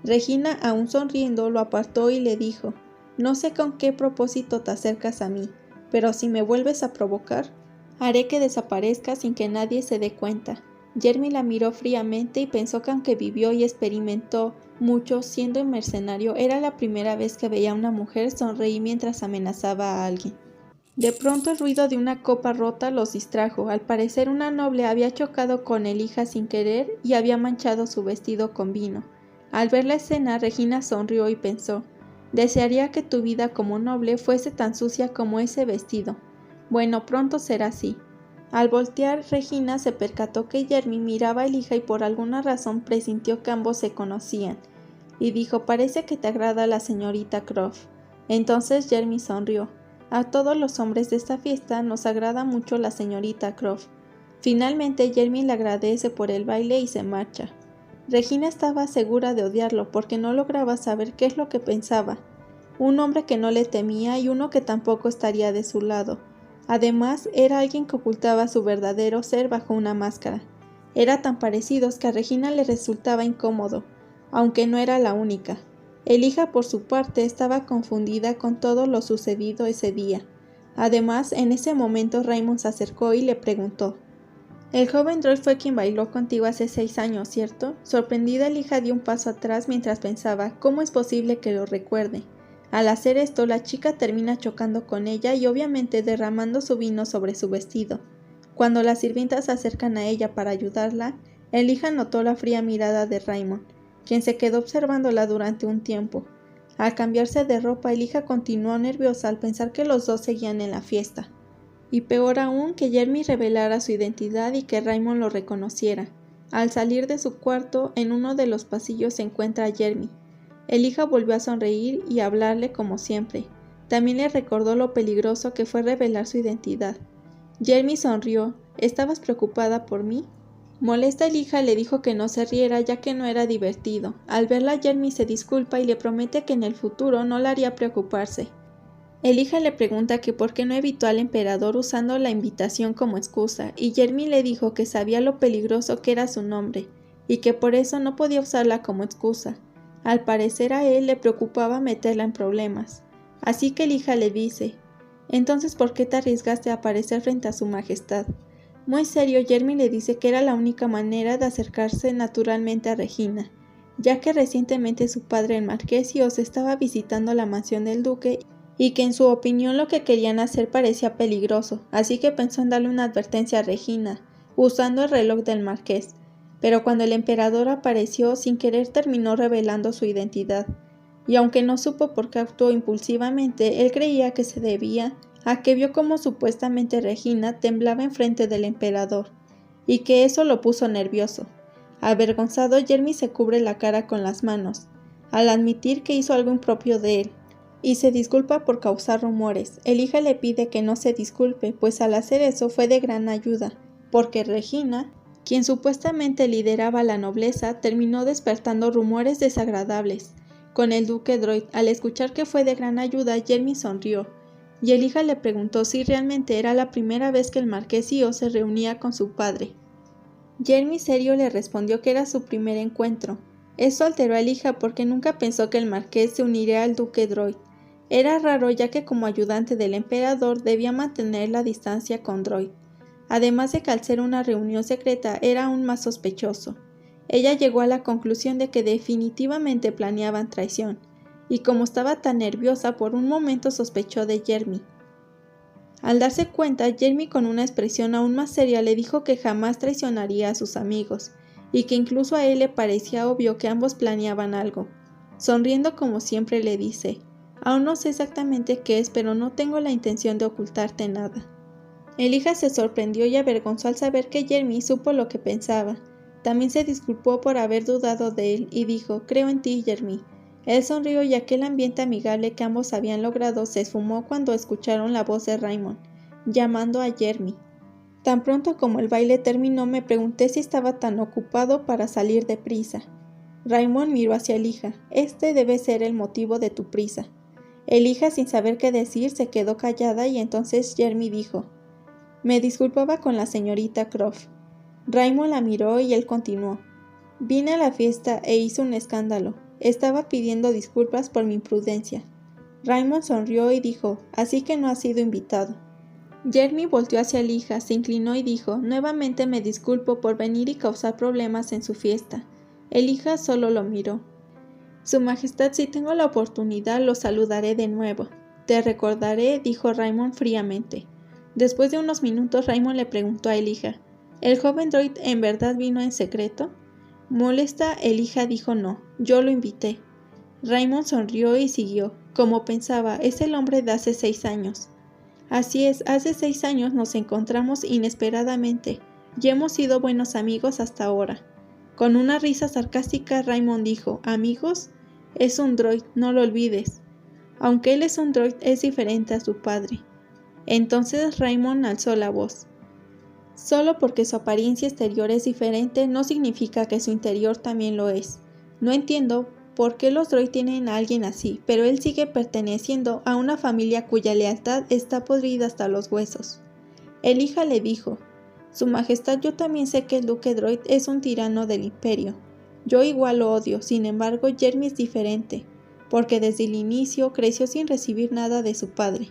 Regina, aún sonriendo, lo apartó y le dijo: «No sé con qué propósito te acercas a mí, pero si me vuelves a provocar, haré que desaparezca sin que nadie se dé cuenta». Jeremy la miró fríamente y pensó que aunque vivió y experimentó mucho siendo un mercenario, era la primera vez que veía a una mujer sonreír mientras amenazaba a alguien. De pronto el ruido de una copa rota los distrajo. Al parecer una noble había chocado con Elijah sin querer y había manchado su vestido con vino. Al ver la escena, Regina sonrió y pensó: «Desearía que tu vida como noble fuese tan sucia como ese vestido. Bueno, pronto será así». Al voltear, Regina se percató que Jeremy miraba a Elijah y por alguna razón presintió que ambos se conocían, y dijo: «Parece que te agrada la señorita Croft». Entonces Jeremy sonrió: «A todos los hombres de esta fiesta nos agrada mucho la señorita Croft». Finalmente Jeremy le agradece por el baile y se marcha. Regina estaba segura de odiarlo porque no lograba saber qué es lo que pensaba. Un hombre que no le temía y uno que tampoco estaría de su lado. Además, era alguien que ocultaba su verdadero ser bajo una máscara. Eran tan parecidos que a Regina le resultaba incómodo, aunque no era la única. Elijah, por su parte, estaba confundida con todo lo sucedido ese día. Además, en ese momento Raymond se acercó y le preguntó: «El joven droid fue quien bailó contigo hace 6 años, ¿cierto?». Sorprendida, Elijah dio un paso atrás mientras pensaba: ¿cómo es posible que lo recuerde? Al hacer esto, la chica termina chocando con ella y obviamente derramando su vino sobre su vestido. Cuando las sirvientas se acercan a ella para ayudarla, Elijah notó la fría mirada de Raymond, quien se quedó observándola durante un tiempo. Al cambiarse de ropa, Elijah continuó nerviosa al pensar que los dos seguían en la fiesta. Y peor aún, que Jeremy revelara su identidad y que Raymond lo reconociera. Al salir de su cuarto, en uno de los pasillos se encuentra a Jeremy. Elijah volvió a sonreír y a hablarle como siempre. También le recordó lo peligroso que fue revelar su identidad. Jeremy sonrió: «¿Estabas preocupada por mí?». Molesta, Elijah le dijo que no se riera ya que no era divertido. Al verla, Jeremy se disculpa y le promete que en el futuro no la haría preocuparse. Elijah le pregunta que por qué no evitó al emperador usando la invitación como excusa, y Jeremy le dijo que sabía lo peligroso que era su nombre, y que por eso no podía usarla como excusa. Al parecer a él le preocupaba meterla en problemas. Así que Elijah le dice: «Entonces, ¿por qué te arriesgaste a aparecer frente a su majestad?». Muy serio, Jeremy le dice que era la única manera de acercarse naturalmente a Regina, ya que recientemente su padre, el marqués, y Oz estaba visitando la mansión del duque y que en su opinión lo que querían hacer parecía peligroso, así que pensó en darle una advertencia a Regina, usando el reloj del marqués. Pero cuando el emperador apareció, sin querer terminó revelando su identidad, y aunque no supo por qué actuó impulsivamente, él creía que se debía a que vio cómo supuestamente Regina temblaba enfrente del emperador, y que eso lo puso nervioso. Avergonzado, Jeremy se cubre la cara con las manos, al admitir que hizo algo impropio de él, y se disculpa por causar rumores. Elijah le pide que no se disculpe, pues al hacer eso fue de gran ayuda, porque Regina, quien supuestamente lideraba la nobleza, terminó despertando rumores desagradables con el duque Droid. Al escuchar que fue de gran ayuda, Jeremy sonrió, y Elijah le preguntó si realmente era la primera vez que el marqués y Oz se reunía con su padre. Jeremy serio le respondió que era su primer encuentro. Esto alteró a Elijah porque nunca pensó que el marqués se uniría al duque Droid. Era raro, ya que como ayudante del emperador debía mantener la distancia con Droid. Además de que al ser una reunión secreta era aún más sospechoso. Ella llegó a la conclusión de que definitivamente planeaban traición, y como estaba tan nerviosa, por un momento sospechó de Jeremy. Al darse cuenta, Jeremy con una expresión aún más seria le dijo que jamás traicionaría a sus amigos, y que incluso a él le parecía obvio que ambos planeaban algo. Sonriendo como siempre le dice: «Aún no sé exactamente qué es, pero no tengo la intención de ocultarte nada». Elijah se sorprendió y avergonzó al saber que Jeremy supo lo que pensaba. También se disculpó por haber dudado de él y dijo: «Creo en ti, Jeremy». Él sonrió y aquel ambiente amigable que ambos habían logrado se esfumó cuando escucharon la voz de Raymond, llamando a Jeremy. Tan pronto como el baile terminó, me pregunté si estaba tan ocupado para salir deprisa. Raymond miró hacia Elijah. «Este debe ser el motivo de tu prisa». Elijah, sin saber qué decir, se quedó callada y entonces Jeremy dijo: «Me disculpaba con la señorita Croft». Raymond la miró y él continuó: «Vine a la fiesta e hice un escándalo. Estaba pidiendo disculpas por mi imprudencia». Raymond sonrió y dijo: «Así que no has sido invitado». Jeremy volteó hacia Elijah, se inclinó y dijo: «Nuevamente me disculpo por venir y causar problemas en su fiesta». Elijah solo lo miró. «Su Majestad, si tengo la oportunidad, lo saludaré de nuevo». «Te recordaré», dijo Raymond fríamente. Después de unos minutos, Raymond le preguntó a Elijah: «¿El joven Droid en verdad vino en secreto?». Molesta, Elijah dijo: «No, yo lo invité». Raymond sonrió y siguió: «Como pensaba, es el hombre de hace 6 años». «Así es, hace 6 años nos encontramos inesperadamente, y hemos sido buenos amigos hasta ahora». Con una risa sarcástica, Raymond dijo: «¿Amigos? Es un droid, no lo olvides». Aunque él es un droid, es diferente a su padre. Entonces Raymond alzó la voz: «Solo porque su apariencia exterior es diferente no significa que su interior también lo es. No entiendo por qué los droid tienen a alguien así, pero él sigue perteneciendo a una familia cuya lealtad está podrida hasta los huesos». Elijah le dijo: «Su Majestad, yo también sé que el duque Droid es un tirano del imperio. Yo igual lo odio, sin embargo Jeremy es diferente, porque desde el inicio creció sin recibir nada de su padre».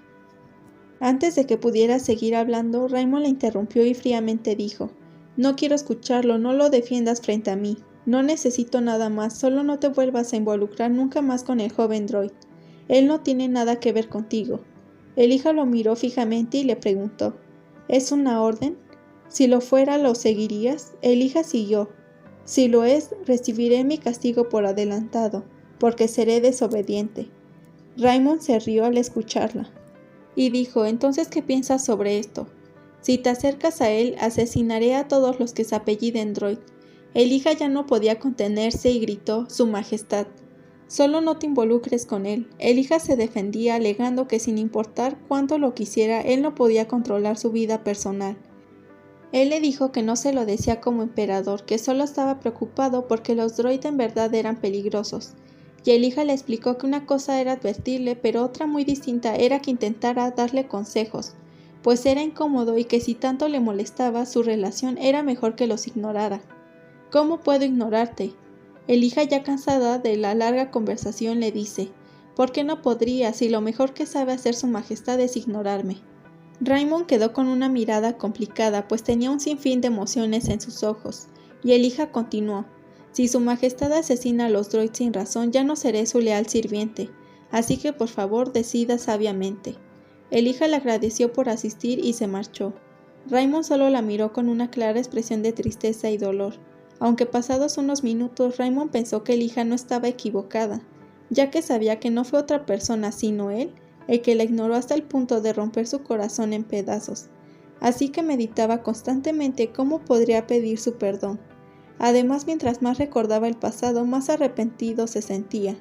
Antes de que pudiera seguir hablando, Raymond la interrumpió y fríamente dijo: «No quiero escucharlo, no lo defiendas frente a mí. No necesito nada más, solo no te vuelvas a involucrar nunca más con el joven Droid. Él no tiene nada que ver contigo». Elijah lo miró fijamente y le preguntó: «¿Es una orden? Si lo fuera, ¿lo seguirías?». Elijah siguió: «Si lo es, recibiré mi castigo por adelantado, porque seré desobediente». Raymond se rió al escucharla y dijo: «Entonces, ¿qué piensas sobre esto? Si te acercas a él, asesinaré a todos los que se apelliden Droid». Elijah ya no podía contenerse y gritó: «Su Majestad, solo no te involucres con él». Elijah se defendía alegando que sin importar cuánto lo quisiera, él no podía controlar su vida personal. Él le dijo que no se lo decía como emperador, que solo estaba preocupado porque los droid en verdad eran peligrosos. Y Elijah le explicó que una cosa era advertirle, pero otra muy distinta era que intentara darle consejos, pues era incómodo y que si tanto le molestaba su relación era mejor que los ignorara. ¿Cómo puedo ignorarte? Elijah, ya cansada de la larga conversación, le dice: ¿por qué no podría, si lo mejor que sabe hacer su majestad es ignorarme? Raymond quedó con una mirada complicada, pues tenía un sinfín de emociones en sus ojos, y Elijah continuó: si su majestad asesina a los droids sin razón, ya no seré su leal sirviente, así que por favor decida sabiamente. Elijah le agradeció por asistir y se marchó. Raymond solo la miró con una clara expresión de tristeza y dolor, aunque pasados unos minutos Raymond pensó que Elijah no estaba equivocada, ya que sabía que no fue otra persona sino él el que la ignoró hasta el punto de romper su corazón en pedazos, así que meditaba constantemente cómo podría pedir su perdón. Además, mientras más recordaba el pasado, más arrepentido se sentía.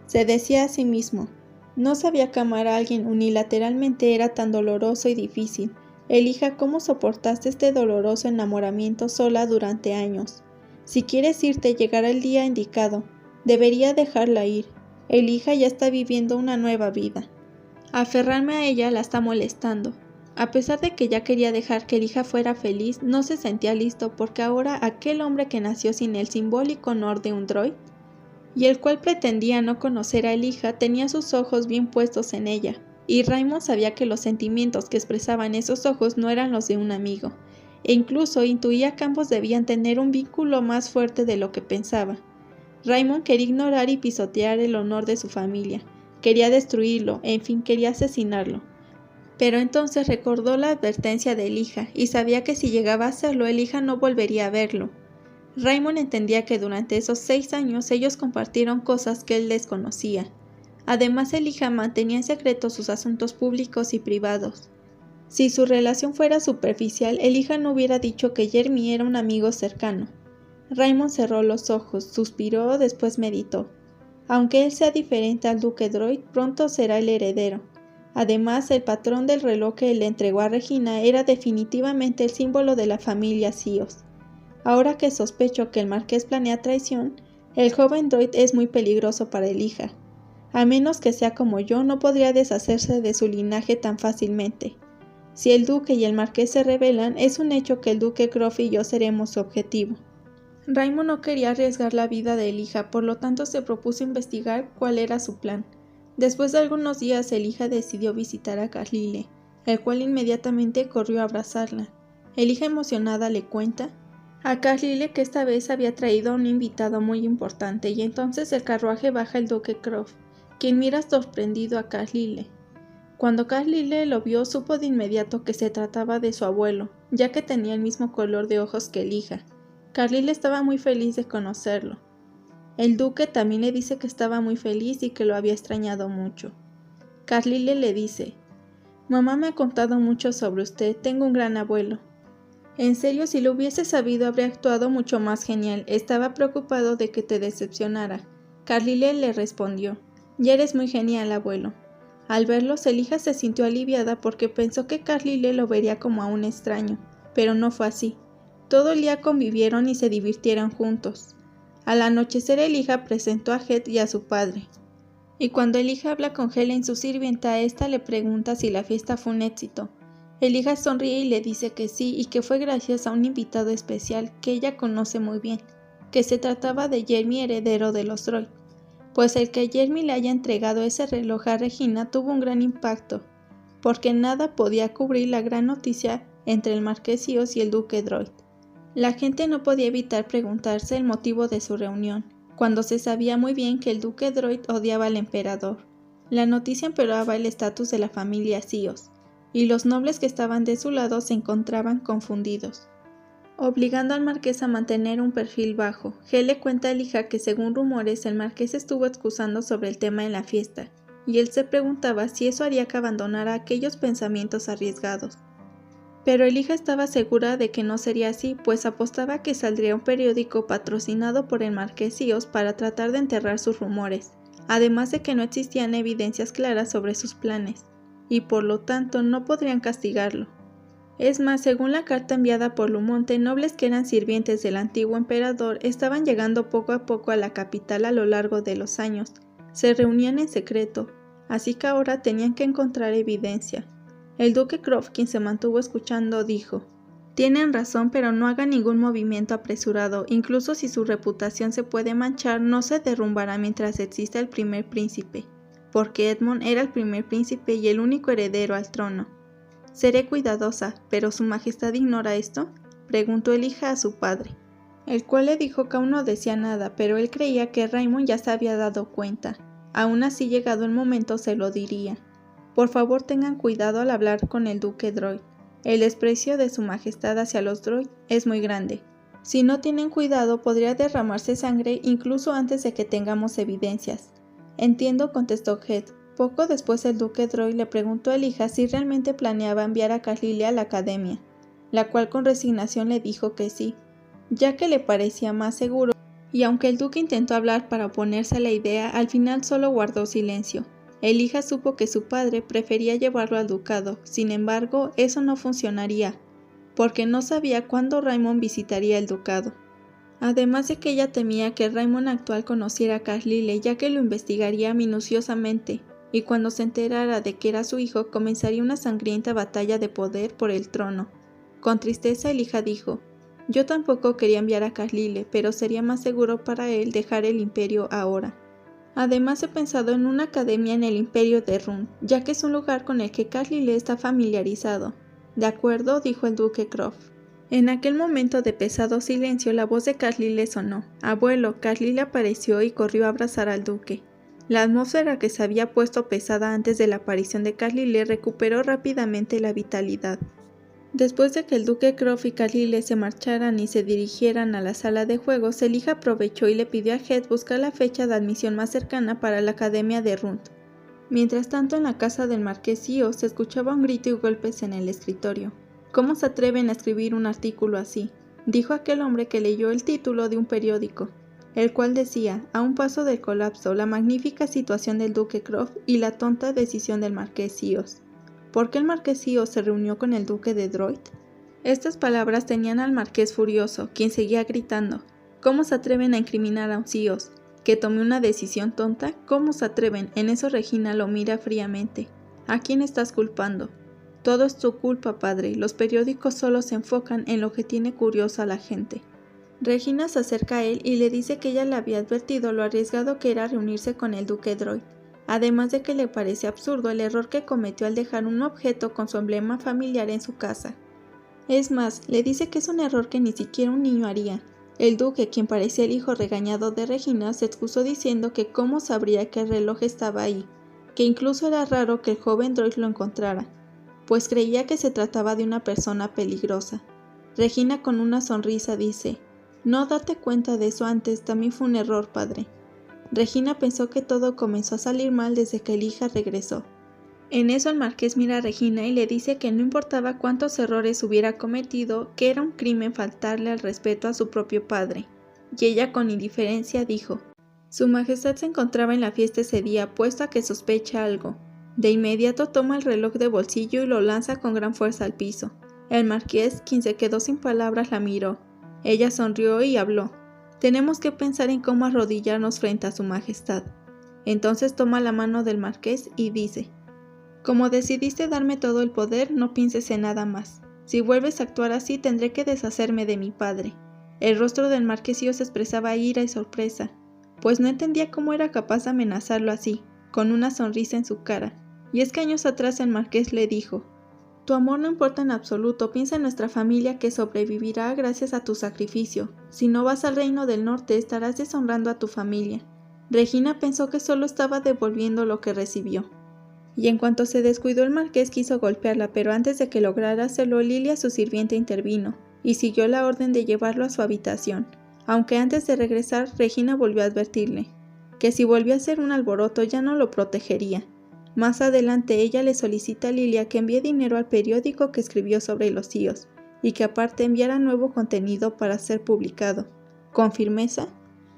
Se decía a sí mismo: no sabía que amar a alguien unilateralmente era tan doloroso y difícil. Elijah, ¿cómo soportaste este doloroso enamoramiento sola durante años? Si quieres irte, llegará el día indicado. Debería dejarla ir. Elijah ya está viviendo una nueva vida. Aferrarme a ella la está molestando. A pesar de que ya quería dejar que Elijah fuera feliz, no se sentía listo porque ahora aquel hombre que nació sin el simbólico honor de un droid, y el cual pretendía no conocer a Elijah, tenía sus ojos bien puestos en ella, y Raymond sabía que los sentimientos que expresaban esos ojos no eran los de un amigo, e incluso intuía que ambos debían tener un vínculo más fuerte de lo que pensaba. Raymond quería ignorar y pisotear el honor de su familia. Quería destruirlo, en fin, quería asesinarlo. Pero entonces recordó la advertencia de Elijah y sabía que si llegaba a hacerlo, Elijah no volvería a verlo. Raymond entendía que durante esos 6 años ellos compartieron cosas que él desconocía. Además, Elijah mantenía en secreto sus asuntos públicos y privados. Si su relación fuera superficial, Elijah no hubiera dicho que Jeremy era un amigo cercano. Raymond cerró los ojos, suspiró, después meditó. Aunque él sea diferente al duque droid, pronto será el heredero. Además, el patrón del reloj que le entregó a Regina era definitivamente el símbolo de la familia Sios. Ahora que sospecho que el marqués planea traición, el joven droid es muy peligroso para Elijah. A menos que sea como yo, no podría deshacerse de su linaje tan fácilmente. Si el duque y el marqués se rebelan, es un hecho que el duque Groff y yo seremos su objetivo. Raymond no quería arriesgar la vida de Elijah, por lo tanto se propuso investigar cuál era su plan. Después de algunos días, Elijah decidió visitar a Carlyle, el cual inmediatamente corrió a abrazarla. Elijah, emocionada, le cuenta a Carlyle que esta vez había traído a un invitado muy importante, y entonces del carruaje baja el duque Croft, quien mira sorprendido a Carlyle. Cuando Carlyle lo vio, supo de inmediato que se trataba de su abuelo, ya que tenía el mismo color de ojos que Elijah. Carlyle estaba muy feliz de conocerlo. El duque también le dice que estaba muy feliz y que lo había extrañado mucho. Carlyle le dice: mamá me ha contado mucho sobre usted, tengo un gran abuelo. En serio, si lo hubiese sabido habría actuado mucho más genial, estaba preocupado de que te decepcionara. Carlyle le respondió: ya eres muy genial, abuelo. Al verlos, Elijah se sintió aliviada porque pensó que Carlyle lo vería como a un extraño, pero no fue así. Todo el día convivieron y se divirtieron juntos. Al anochecer, Elijah presentó a Head y a su padre. Y cuando Elijah habla con Helen, su sirvienta, ésta le pregunta si la fiesta fue un éxito. Elijah sonríe y le dice que sí, y que fue gracias a un invitado especial que ella conoce muy bien, que se trataba de Jeremy, heredero de los droid. Pues el que Jeremy le haya entregado ese reloj a Regina tuvo un gran impacto, porque nada podía cubrir la gran noticia entre el marqués Sios y el duque droid. La gente no podía evitar preguntarse el motivo de su reunión, cuando se sabía muy bien que el duque droid odiaba al emperador. La noticia empeoraba el estatus de la familia Sios, y los nobles que estaban de su lado se encontraban confundidos, obligando al marqués a mantener un perfil bajo. Hel le cuenta a Elijah que según rumores el marqués estuvo excusando sobre el tema en la fiesta, y él se preguntaba si eso haría que abandonara aquellos pensamientos arriesgados. Pero Elijah estaba segura de que no sería así, pues apostaba que saldría un periódico patrocinado por el marqués Sios para tratar de enterrar sus rumores, además de que no existían evidencias claras sobre sus planes, y por lo tanto no podrían castigarlo. Es más, según la carta enviada por Lumonte, nobles que eran sirvientes del antiguo emperador estaban llegando poco a poco a la capital a lo largo de los años. Se reunían en secreto, así que ahora tenían que encontrar evidencia. El duque Croft, quien se mantuvo escuchando, dijo: «Tienen razón, pero no hagan ningún movimiento apresurado. Incluso si su reputación se puede manchar, no se derrumbará mientras exista el primer príncipe, porque Edmund era el primer príncipe y el único heredero al trono». «Seré cuidadosa, pero ¿Su Majestad ignora esto?», preguntó Elijah a su padre, el cual le dijo que aún no decía nada, pero él creía que Raymond ya se había dado cuenta. Aún así, llegado el momento, se lo diría. «Por favor, tengan cuidado al hablar con el duque Droid. El desprecio de Su Majestad hacia los Droid es muy grande. Si no tienen cuidado, podría derramarse sangre incluso antes de que tengamos evidencias». «Entiendo», contestó Head. Poco después el duque Droid le preguntó a Elijah si realmente planeaba enviar a Carlilia a la academia, la cual con resignación le dijo que sí, ya que le parecía más seguro, y aunque el duque intentó hablar para oponerse a la idea, al final solo guardó silencio. Elijah supo que su padre prefería llevarlo al ducado, sin embargo, eso no funcionaría, porque no sabía cuándo Raymond visitaría el ducado. Además de que ella temía que Raymond actual conociera a Carlyle, ya que lo investigaría minuciosamente, y cuando se enterara de que era su hijo, comenzaría una sangrienta batalla de poder por el trono. Con tristeza, Elijah dijo: «Yo tampoco quería enviar a Carlyle, pero sería más seguro para él dejar el imperio ahora. Además, he pensado en una academia en el imperio de Run, ya que es un lugar con el que Carlyle está familiarizado». «De acuerdo», dijo el duque Croft. En aquel momento de pesado silencio, la voz de Carlyle sonó. «Abuelo». Carlyle apareció y corrió a abrazar al duque. La atmósfera que se había puesto pesada antes de la aparición de Carlyle recuperó rápidamente la vitalidad. Después de que el duque Croft y Carlyle se marcharan y se dirigieran a la sala de juegos, Elijah aprovechó y le pidió a Head buscar la fecha de admisión más cercana para la academia de Rund. Mientras tanto, en la casa del marqués Sio se escuchaba un grito y golpes en el escritorio. «¿Cómo se atreven a escribir un artículo así?», dijo aquel hombre que leyó el título de un periódico, el cual decía: «A un paso del colapso, la magnífica situación del duque Croft y la tonta decisión del marqués Sios». ¿Por qué el marqués Sios se reunió con el duque de Droid? Estas palabras tenían al marqués furioso, quien seguía gritando: «¿Cómo se atreven a incriminar a un Sios? ¿Que tomé una decisión tonta? ¿Cómo se atreven?». En eso Regina lo mira fríamente. «¿A quién estás culpando?». «Todo es tu culpa, padre. Los periódicos solo se enfocan en lo que tiene curiosa a la gente». Regina se acerca a él y le dice que ella le había advertido lo arriesgado que era reunirse con el duque Droid, además de que le parece absurdo el error que cometió al dejar un objeto con su emblema familiar en su casa. Es más, le dice que es un error que ni siquiera un niño haría. El duque, quien parecía el hijo regañado de Regina, se excusó diciendo que cómo sabría que el reloj estaba ahí, que incluso era raro que el joven Droid lo encontrara, pues creía que se trataba de una persona peligrosa. Regina, con una sonrisa, dice: «No date cuenta de eso antes, también fue un error, padre». Regina pensó que todo comenzó a salir mal desde que Elijah regresó. En eso el marqués mira a Regina y le dice que no importaba cuántos errores hubiera cometido, que era un crimen faltarle al respeto a su propio padre. Y ella, con indiferencia, dijo: «Su Majestad se encontraba en la fiesta ese día, puesto a que sospecha algo». De inmediato toma el reloj de bolsillo y lo lanza con gran fuerza al piso. El marqués, quien se quedó sin palabras, la miró. Ella sonrió y habló: «Tenemos que pensar en cómo arrodillarnos frente a Su Majestad». Entonces toma la mano del marqués y dice: «Como decidiste darme todo el poder, no pienses en nada más. Si vuelves a actuar así, tendré que deshacerme de mi padre». El rostro del marqués se expresaba ira y sorpresa, pues no entendía cómo era capaz de amenazarlo así, con una sonrisa en su cara. Y es que años atrás el marqués le dijo: «Tu amor no importa en absoluto, piensa en nuestra familia que sobrevivirá gracias a tu sacrificio. Si no vas al reino del norte, estarás deshonrando a tu familia». Regina pensó que solo estaba devolviendo lo que recibió. Y en cuanto se descuidó, el marqués quiso golpearla, pero antes de que lograra hacerlo, Lilia, su sirviente, intervino y siguió la orden de llevarlo a su habitación, aunque antes de regresar, Regina volvió a advertirle que si volvía a hacer un alboroto ya no lo protegería. Más adelante ella le solicita a Lilia que envíe dinero al periódico que escribió sobre los Sios, y que aparte enviara nuevo contenido para ser publicado. Con firmeza,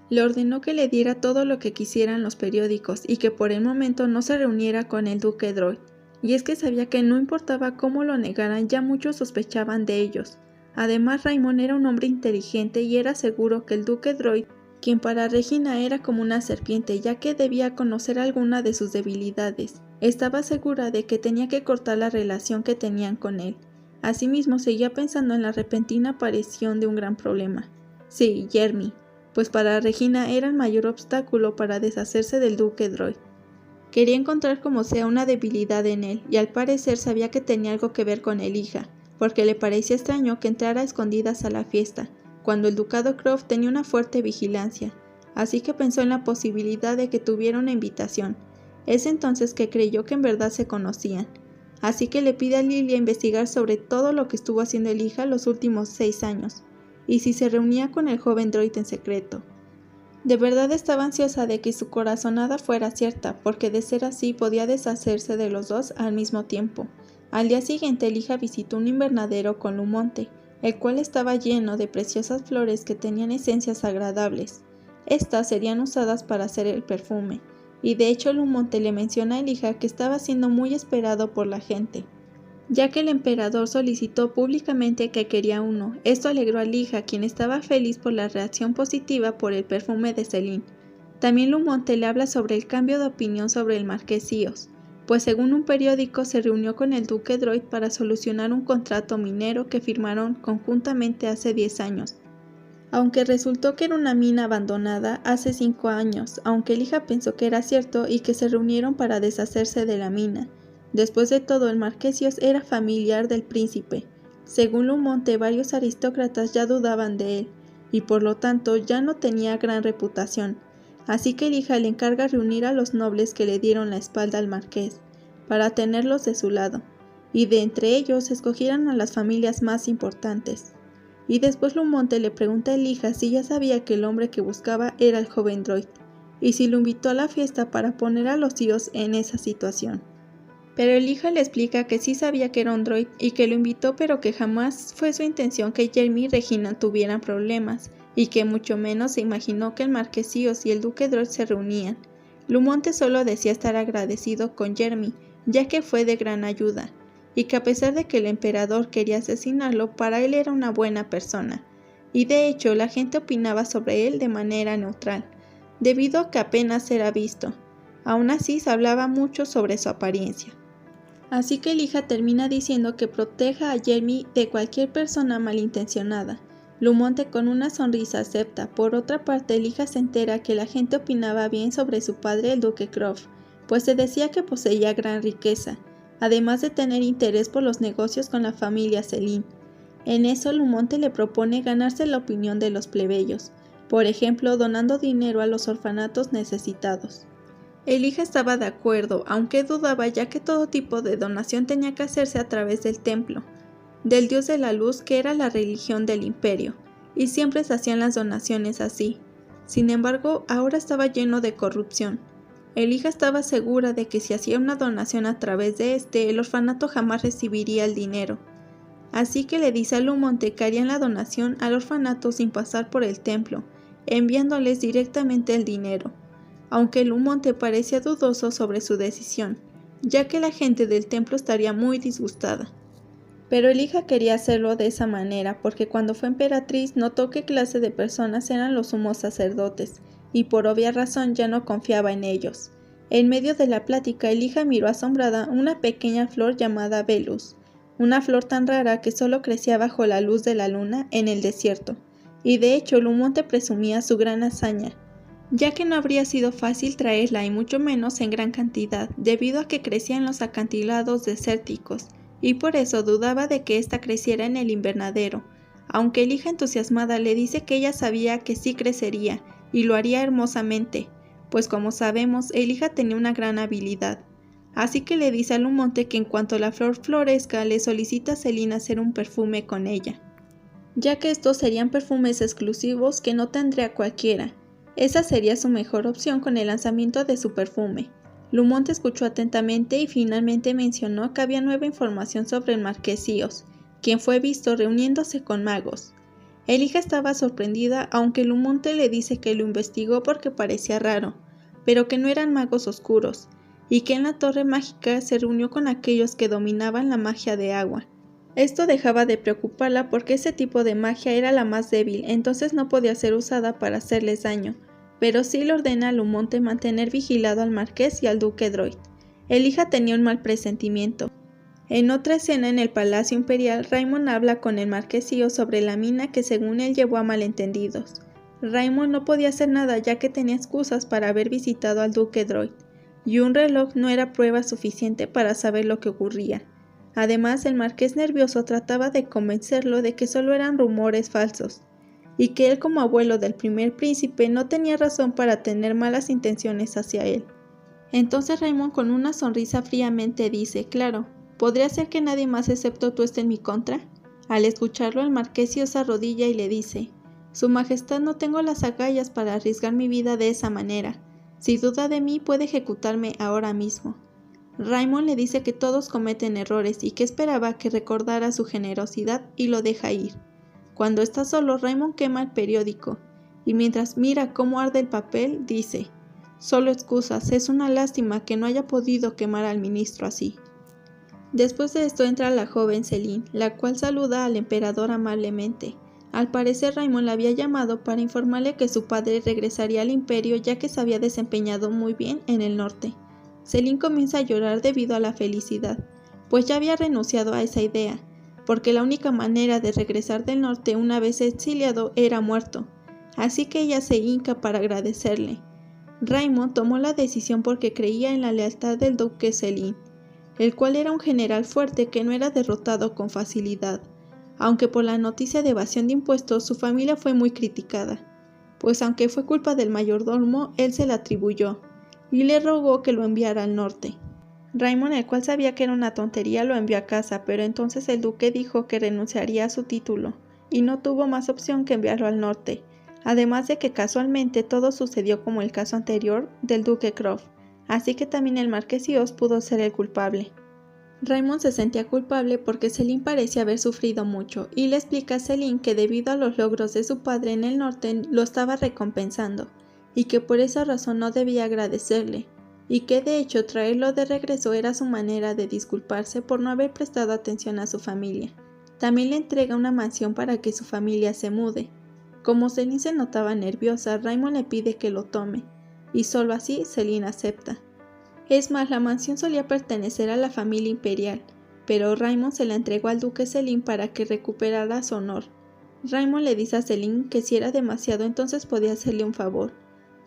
le ordenó que le diera todo lo que quisieran los periódicos y que por el momento no se reuniera con el duque Droid. y es que sabía que no importaba cómo lo negaran, ya muchos sospechaban de ellos. Además, Raymond era un hombre inteligente y era seguro que el duque Droid, quien para Regina era como una serpiente, ya que debía conocer alguna de sus debilidades, estaba segura de que tenía que cortar la relación que tenían con él. Asimismo, seguía pensando en la repentina aparición de un gran problema. Sí, Jeremy, pues para Regina era el mayor obstáculo para deshacerse del duque Droid. Quería encontrar como sea una debilidad en él, y al parecer sabía que tenía algo que ver con Elijah, porque le parecía extraño que entrara a escondidas a la fiesta, cuando el ducado Croft tenía una fuerte vigilancia, así que pensó en la posibilidad de que tuviera una invitación. Es entonces que creyó que en verdad se conocían, así que le pide a Lilia investigar sobre todo lo que estuvo haciendo Elijah los últimos 6 años, y si se reunía con el joven droid en secreto. De verdad estaba ansiosa de que su corazonada fuera cierta, porque de ser así podía deshacerse de los dos al mismo tiempo. Al día siguiente, Elijah visitó un invernadero con Lumonte, el cual estaba lleno de preciosas flores que tenían esencias agradables. Estas serían usadas para hacer el perfume, y de hecho Lumonte le menciona a Elijah que estaba siendo muy esperado por la gente, ya que el emperador solicitó públicamente que quería uno. Esto alegró a Elijah, quien estaba feliz por la reacción positiva por el perfume de Celine. También Lumonte le habla sobre el cambio de opinión sobre el marqués Sios, pues según un periódico se reunió con el duque Droid para solucionar un contrato minero que firmaron conjuntamente hace 10 años. Aunque resultó que era una mina abandonada hace 5 años, aunque Elijah pensó que era cierto y que se reunieron para deshacerse de la mina. Después de todo, el marqués Sios era familiar del príncipe. Según Lumonte, varios aristócratas ya dudaban de él, y por lo tanto ya no tenía gran reputación. Así que Elijah le encarga reunir a los nobles que le dieron la espalda al marqués, para tenerlos de su lado, y de entre ellos escogieran a las familias más importantes. Y después Lumonte le pregunta a Elijah si ya sabía que el hombre que buscaba era el joven droid, y si lo invitó a la fiesta para poner a los Sios en esa situación. Pero Elijah le explica que sí sabía que era un droid y que lo invitó, pero que jamás fue su intención que Jeremy y Regina tuvieran problemas, y que mucho menos se imaginó que el marqués Sios y el duque Droid se reunían. Lumonte solo decía estar agradecido con Jeremy, ya que fue de gran ayuda, y que a pesar de que el emperador quería asesinarlo, para él era una buena persona, y de hecho la gente opinaba sobre él de manera neutral, debido a que apenas era visto. Aún así se hablaba mucho sobre su apariencia. Así que Elijah termina diciendo que proteja a Jeremy de cualquier persona malintencionada. Lumonte con una sonrisa acepta. Por otra parte, Elijah se entera que la gente opinaba bien sobre su padre el duque Croft, pues se decía que poseía gran riqueza, además de tener interés por los negocios con la familia Celine. En eso Lumonte le propone ganarse la opinión de los plebeyos, por ejemplo donando dinero a los orfanatos necesitados. Elijah estaba de acuerdo, aunque dudaba, ya que todo tipo de donación tenía que hacerse a través del templo, del dios de la luz, que era la religión del imperio, y siempre se hacían las donaciones así. Sin embargo, ahora estaba lleno de corrupción. Elijah estaba segura de que si hacía una donación a través de el orfanato jamás recibiría el dinero. Así que le dice a Lumonte que harían la donación al orfanato sin pasar por el templo, enviándoles directamente el dinero. Aunque Lumonte parecía dudoso sobre su decisión, ya que la gente del templo estaría muy disgustada. Pero Elijah quería hacerlo de esa manera porque cuando fue emperatriz notó qué clase de personas eran los sumos sacerdotes, y por obvia razón ya no confiaba en ellos. En medio de la plática, Elijah miró asombrada una pequeña flor llamada Velus, una flor tan rara que solo crecía bajo la luz de la luna en el desierto, y de hecho Lumonte presumía su gran hazaña, ya que no habría sido fácil traerla y mucho menos en gran cantidad, debido a que crecía en los acantilados desérticos, y por eso dudaba de que ésta creciera en el invernadero, aunque Elijah entusiasmada le dice que ella sabía que sí crecería, y lo haría hermosamente, pues como sabemos, Elijah tenía una gran habilidad. Así que le dice a Lumonte que en cuanto la flor florezca, le solicita a Celine hacer un perfume con ella, ya que estos serían perfumes exclusivos que no tendría cualquiera. Esa sería su mejor opción con el lanzamiento de su perfume. Lumonte escuchó atentamente y finalmente mencionó que había nueva información sobre el marqués Sios, quien fue visto reuniéndose con magos. Elijah estaba sorprendida, aunque Lumonte le dice que lo investigó porque parecía raro, pero que no eran magos oscuros, y que en la torre mágica se reunió con aquellos que dominaban la magia de agua. Esto dejaba de preocuparla porque ese tipo de magia era la más débil, entonces no podía ser usada para hacerles daño, pero sí le ordena a Lumonte mantener vigilado al marqués y al duque Droid. El hija tenía un mal presentimiento. En otra escena en el Palacio Imperial, Raymond habla con el marquesío sobre la mina que según él llevó a malentendidos. Raymond no podía hacer nada ya que tenía excusas para haber visitado al duque Droid, y un reloj no era prueba suficiente para saber lo que ocurría. Además, el marqués nervioso trataba de convencerlo de que solo eran rumores falsos, y que él como abuelo del primer príncipe no tenía razón para tener malas intenciones hacia él. Entonces Raymond con una sonrisa fríamente dice, claro, ¿podría ser que nadie más excepto tú esté en mi contra? Al escucharlo el marquesio se arrodilla y le dice, Su Majestad, no tengo las agallas para arriesgar mi vida de esa manera. Si duda de mí puede ejecutarme ahora mismo. Raymond le dice que todos cometen errores y que esperaba que recordara su generosidad y lo deja ir. Cuando está solo, Raymond quema el periódico y mientras mira cómo arde el papel, dice, solo excusas, es una lástima que no haya podido quemar al ministro así. Después de esto entra la joven Celine, la cual saluda al emperador amablemente. Al parecer Raymond la había llamado para informarle que su padre regresaría al imperio ya que se había desempeñado muy bien en el norte. Celine comienza a llorar debido a la felicidad, pues ya había renunciado a esa idea, porque la única manera de regresar del norte una vez exiliado era muerto, así que ella se hinca para agradecerle. Raymond tomó la decisión porque creía en la lealtad del duque Celine, el cual era un general fuerte que no era derrotado con facilidad, aunque por la noticia de evasión de impuestos su familia fue muy criticada, pues aunque fue culpa del mayordomo, él se la atribuyó, y le rogó que lo enviara al norte. Raymond, el cual sabía que era una tontería, lo envió a casa, pero entonces el duque dijo que renunciaría a su título, y no tuvo más opción que enviarlo al norte, además de que casualmente todo sucedió como el caso anterior del duque Croft, así que también el marquesío pudo ser el culpable. Raymond se sentía culpable porque Celine parecía haber sufrido mucho, y le explica a Celine que debido a los logros de su padre en el norte lo estaba recompensando, y que por esa razón no debía agradecerle, y que de hecho traerlo de regreso era su manera de disculparse por no haber prestado atención a su familia. También le entrega una mansión para que su familia se mude. Como Celine se notaba nerviosa, Raymond le pide que lo tome, y solo así Celine acepta. Es más, la mansión solía pertenecer a la familia imperial, pero Raymond se la entregó al duque Celine para que recuperara su honor. Raymond le dice a Celine que si era demasiado entonces podía hacerle un favor.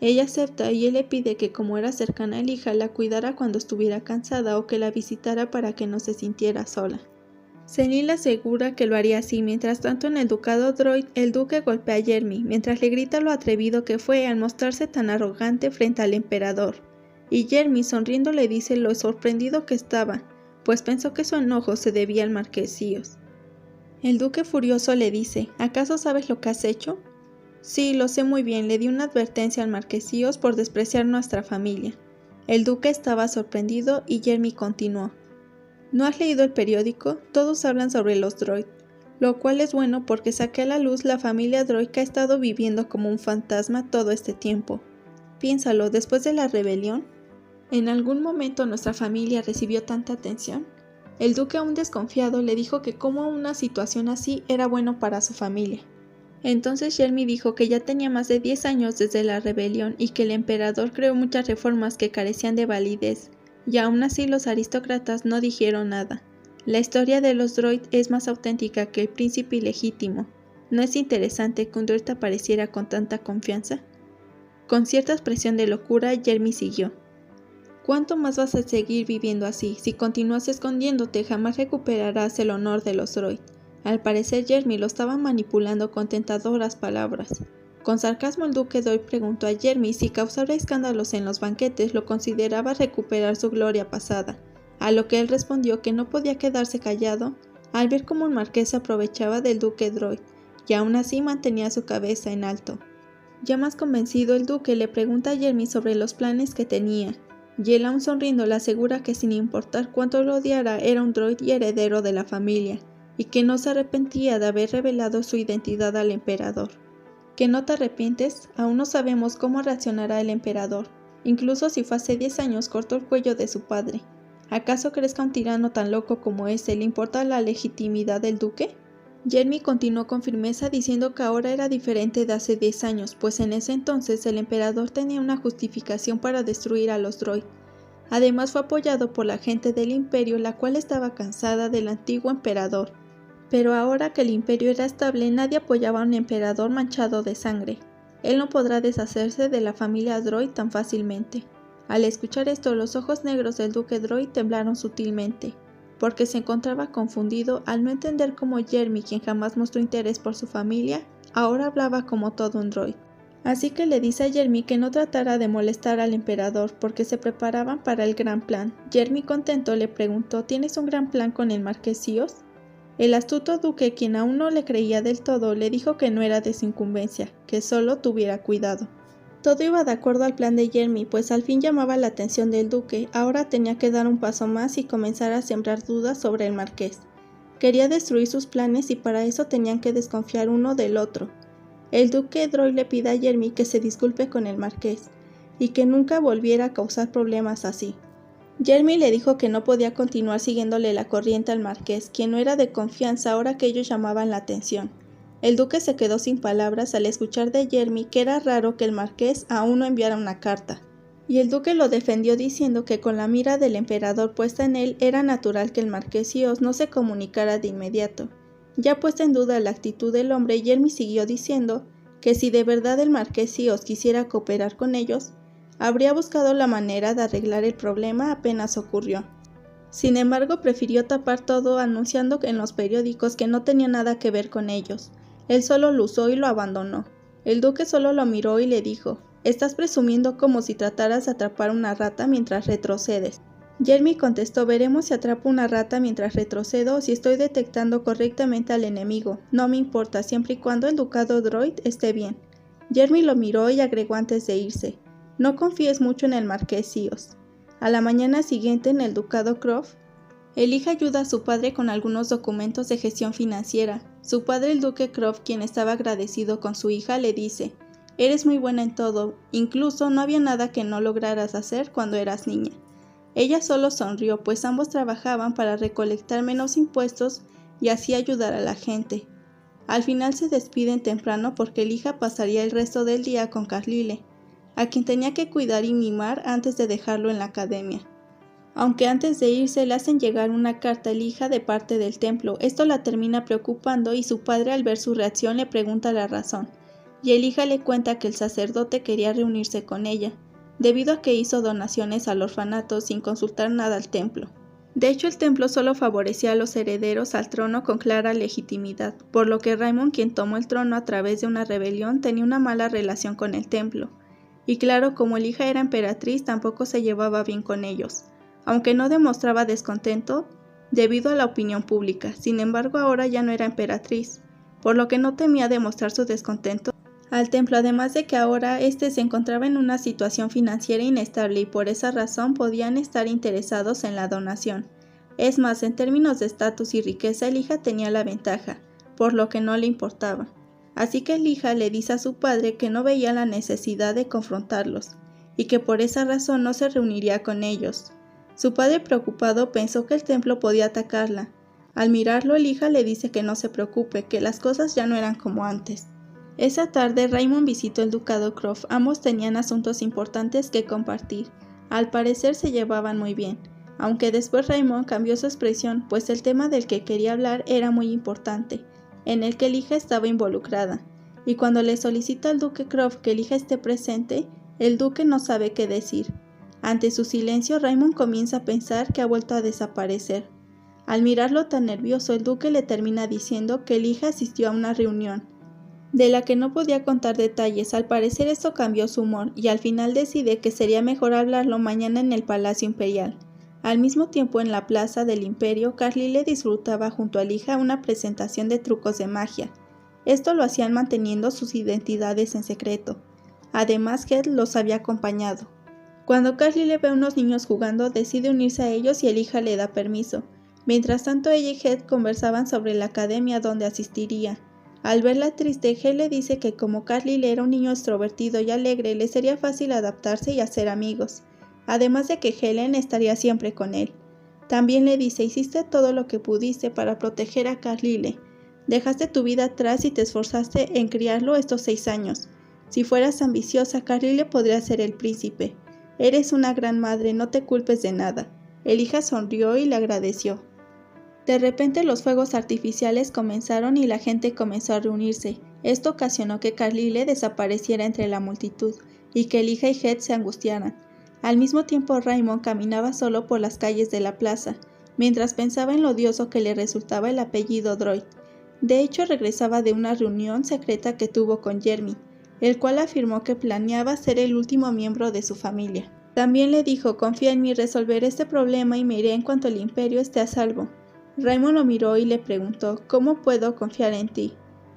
Ella acepta y él le pide que como era cercana a la hija la cuidara cuando estuviera cansada o que la visitara para que no se sintiera sola. Celine le asegura que lo haría así. Mientras tanto en el ducado Droid, el duque golpea a Jeremy mientras le grita lo atrevido que fue al mostrarse tan arrogante frente al emperador. Y Jeremy sonriendo le dice lo sorprendido que estaba, pues pensó que su enojo se debía al marquesío. El duque furioso le dice, ¿acaso sabes lo que has hecho? Sí, lo sé muy bien, le di una advertencia al marquesío por despreciar nuestra familia. El duque estaba sorprendido y Jeremy continuó. ¿No has leído el periódico? Todos hablan sobre los Droid, lo cual es bueno porque saqué a la luz la familia Droid que ha estado viviendo como un fantasma todo este tiempo. Piénsalo, después de la rebelión, ¿en algún momento nuestra familia recibió tanta atención? El duque, aún desconfiado, le dijo que como una situación así era bueno para su familia. Entonces Jeremy dijo que ya tenía más de 10 años desde la rebelión y que el emperador creó muchas reformas que carecían de validez, y aún así los aristócratas no dijeron nada. La historia de los Droid es más auténtica que el príncipe ilegítimo. ¿No es interesante que un Droid apareciera con tanta confianza? Con cierta expresión de locura, Jeremy siguió. ¿Cuánto más vas a seguir viviendo así? Si continúas escondiéndote, jamás recuperarás el honor de los Droid. Al parecer Jeremy lo estaba manipulando con tentadoras palabras. Con sarcasmo el duque Droid preguntó a Jeremy si causar escándalos en los banquetes lo consideraba recuperar su gloria pasada, a lo que él respondió que no podía quedarse callado al ver cómo un marqués se aprovechaba del duque Droid, y aún así mantenía su cabeza en alto. Ya más convencido el duque le pregunta a Jeremy sobre los planes que tenía, y él aún sonriendo le asegura que sin importar cuánto lo odiara era un Droid y heredero de la familia, y que no se arrepentía de haber revelado su identidad al emperador. ¿Que no te arrepientes? Aún no sabemos cómo reaccionará el emperador. Incluso si fue hace 10 años, cortó el cuello de su padre. ¿Acaso crezca un tirano tan loco como ese? ¿Le importa la legitimidad del duque? Jeremy continuó con firmeza diciendo que ahora era diferente de hace 10 años, pues en ese entonces el emperador tenía una justificación para destruir a los droid. Además fue apoyado por la gente del imperio, la cual estaba cansada del antiguo emperador. Pero ahora que el imperio era estable, nadie apoyaba a un emperador manchado de sangre. Él no podrá deshacerse de la familia droid tan fácilmente. Al escuchar esto, los ojos negros del duque droid temblaron sutilmente, porque se encontraba confundido al no entender cómo Jeremy, quien jamás mostró interés por su familia, ahora hablaba como todo un droid. Así que le dice a Jeremy que no tratara de molestar al emperador porque se preparaban para el gran plan. Jeremy, contento, le preguntó: ¿tienes un gran plan con el marqués Sios? El astuto duque, quien aún no le creía del todo, le dijo que no era de su incumbencia, que solo tuviera cuidado. Todo iba de acuerdo al plan de Jeremy, pues al fin llamaba la atención del duque. Ahora tenía que dar un paso más y comenzar a sembrar dudas sobre el marqués. Quería destruir sus planes y para eso tenían que desconfiar uno del otro. El duque droid le pide a Jeremy que se disculpe con el marqués y que nunca volviera a causar problemas así. Jeremy le dijo que no podía continuar siguiéndole la corriente al marqués, quien no era de confianza ahora que ellos llamaban la atención. El duque se quedó sin palabras al escuchar de Jeremy que era raro que el marqués aún no enviara una carta, y el duque lo defendió diciendo que con la mira del emperador puesta en él era natural que el marqués Sios no se comunicara de inmediato. Ya puesta en duda la actitud del hombre, Jeremy siguió diciendo que si de verdad el marqués Sios quisiera cooperar con ellos, habría buscado la manera de arreglar el problema apenas ocurrió. Sin embargo, prefirió tapar todo anunciando en los periódicos que no tenía nada que ver con ellos. Él solo lo usó y lo abandonó. El duque solo lo miró y le dijo: «Estás presumiendo como si trataras de atrapar una rata mientras retrocedes». Jeremy contestó: «Veremos si atrapo una rata mientras retrocedo o si estoy detectando correctamente al enemigo. No me importa, siempre y cuando el ducado droid esté bien». Jeremy lo miró y agregó antes de irse: «No confíes mucho en el marqués Sios». A la mañana siguiente, en el ducado Croft, el ayuda a su padre con algunos documentos de gestión financiera. Su padre, el duque Croft, quien estaba agradecido con su hija, le dice: «Eres muy buena en todo, incluso no había nada que no lograras hacer cuando eras niña». Ella solo sonrió, pues ambos trabajaban para recolectar menos impuestos y así ayudar a la gente. Al final se despiden temprano porque el hija pasaría el resto del día con Carlyle, a quien tenía que cuidar y mimar antes de dejarlo en la academia. Aunque antes de irse le hacen llegar una carta a Elijah de parte del templo. Esto la termina preocupando y su padre, al ver su reacción, le pregunta la razón, y Elijah le cuenta que el sacerdote quería reunirse con ella, debido a que hizo donaciones al orfanato sin consultar nada al templo. De hecho, el templo solo favorecía a los herederos al trono con clara legitimidad, por lo que Raymond, quien tomó el trono a través de una rebelión, tenía una mala relación con el templo. Y claro, como Elijah era emperatriz, tampoco se llevaba bien con ellos, aunque no demostraba descontento debido a la opinión pública. Sin embargo, ahora ya no era emperatriz, por lo que no temía demostrar su descontento al templo, además de que ahora este se encontraba en una situación financiera inestable y por esa razón podían estar interesados en la donación. Es más, en términos de estatus y riqueza, Elijah tenía la ventaja, por lo que no le importaba. Así que Elijah le dice a su padre que no veía la necesidad de confrontarlos, y que por esa razón no se reuniría con ellos. Su padre, preocupado, pensó que el templo podía atacarla. Al mirarlo, Elijah le dice que no se preocupe, que las cosas ya no eran como antes. Esa tarde, Raymond visitó el ducado Croft. Ambos tenían asuntos importantes que compartir. Al parecer se llevaban muy bien, aunque después Raymond cambió su expresión, pues el tema del que quería hablar era muy importante, en el que Elijah estaba involucrada, y cuando le solicita al duque Croft que Elijah esté presente, el duque no sabe qué decir. Ante su silencio, Raymond comienza a pensar que ha vuelto a desaparecer. Al mirarlo tan nervioso, el duque le termina diciendo que Elijah asistió a una reunión, de la que no podía contar detalles. Al parecer esto cambió su humor, y al final decide que sería mejor hablarlo mañana en el Palacio Imperial. Al mismo tiempo, en la plaza del Imperio, Carlyle disfrutaba junto a Elijah una presentación de trucos de magia. Esto lo hacían manteniendo sus identidades en secreto. Además, Head los había acompañado. Cuando Carlyle ve a unos niños jugando, decide unirse a ellos y Elijah le da permiso. Mientras tanto, ella y Head conversaban sobre la academia donde asistiría. Al verla triste, Hale le dice que como Carlyle era un niño extrovertido y alegre, le sería fácil adaptarse y hacer amigos, además de que Helen estaría siempre con él. También le dice: hiciste todo lo que pudiste para proteger a Carlyle. Dejaste tu vida atrás y te esforzaste en criarlo estos 6 años. Si fueras ambiciosa, Carlyle podría ser el príncipe. Eres una gran madre, no te culpes de nada. Elijah sonrió y le agradeció. De repente los fuegos artificiales comenzaron y la gente comenzó a reunirse. Esto ocasionó que Carlyle desapareciera entre la multitud y que Elijah y Heath se angustiaran. Al mismo tiempo Raymond caminaba solo por las calles de la plaza, mientras pensaba en lo odioso que le resultaba el apellido Droid. De hecho, regresaba de una reunión secreta que tuvo con Jeremy, el cual afirmó que planeaba ser el último miembro de su familia. También le dijo: confía en mí, resolveré este problema y me iré en cuanto el imperio esté a salvo. Raymond lo miró y le preguntó: ¿cómo puedo confiar en ti?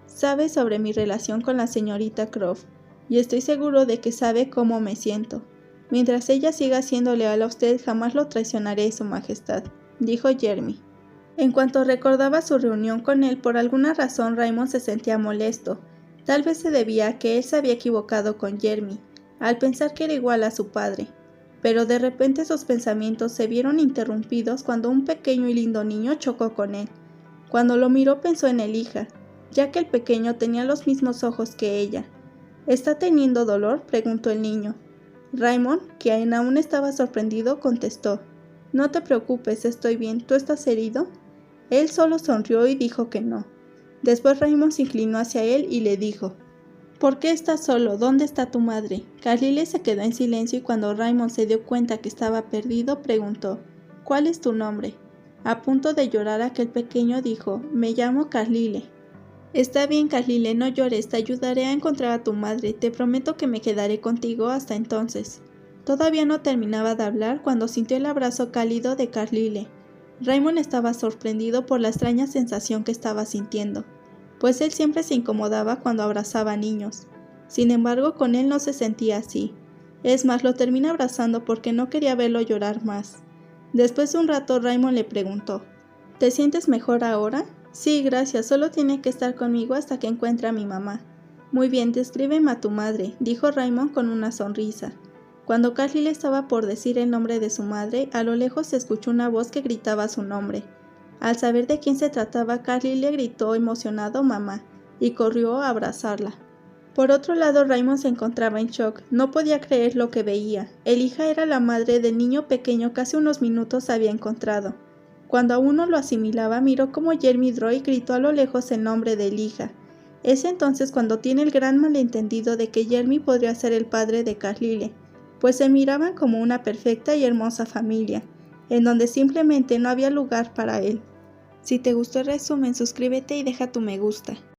Sabes sobre mi relación con la señorita Croft, y estoy seguro de que sabe cómo me siento. Mientras ella siga siendo leal a usted, jamás lo traicionaré, Su Majestad, dijo Jeremy. En cuanto recordaba su reunión con él, por alguna razón Raymond se sentía molesto. Tal vez se debía a que él se había equivocado con Jeremy, al pensar que era igual a su padre. Pero de repente sus pensamientos se vieron interrumpidos cuando un pequeño y lindo niño chocó con él. Cuando lo miró pensó en Elijah, ya que el pequeño tenía los mismos ojos que ella. ¿Está teniendo dolor?, preguntó el niño. Raymond, quien aún estaba sorprendido, contestó: no te preocupes, estoy bien. ¿Tú estás herido? Él solo sonrió y dijo que no. Después Raymond se inclinó hacia él y le dijo: ¿por qué estás solo? ¿Dónde está tu madre? Carlyle se quedó en silencio y cuando Raymond se dio cuenta que estaba perdido, preguntó: ¿cuál es tu nombre? A punto de llorar, aquel pequeño dijo: me llamo Carlyle. Está bien, Carlyle, no llores, te ayudaré a encontrar a tu madre, te prometo que me quedaré contigo hasta entonces. Todavía no terminaba de hablar cuando sintió el abrazo cálido de Carlyle. Raymond estaba sorprendido por la extraña sensación que estaba sintiendo, pues él siempre se incomodaba cuando abrazaba a niños. Sin embargo, con él no se sentía así. Es más, lo terminó abrazando porque no quería verlo llorar más. Después de un rato, Raymond le preguntó: ¿te sientes mejor ahora? Sí, gracias, solo tiene que estar conmigo hasta que encuentre a mi mamá. Muy bien, descríbeme a tu madre, dijo Raymond con una sonrisa. Cuando Carlyle estaba por decir el nombre de su madre, a lo lejos se escuchó una voz que gritaba su nombre. Al saber de quién se trataba, Carlyle gritó emocionado: mamá, y corrió a abrazarla. Por otro lado, Raymond se encontraba en shock, no podía creer lo que veía. Elijah era la madre del niño pequeño que hace unos minutos había encontrado. Cuando aún no lo asimilaba, miró cómo Jeremy Droid gritó a lo lejos el nombre de Elijah. Es entonces cuando tiene el gran malentendido de que Jeremy podría ser el padre de Carlyle, pues se miraban como una perfecta y hermosa familia, en donde simplemente no había lugar para él. Si te gustó el resumen, suscríbete y deja tu me gusta.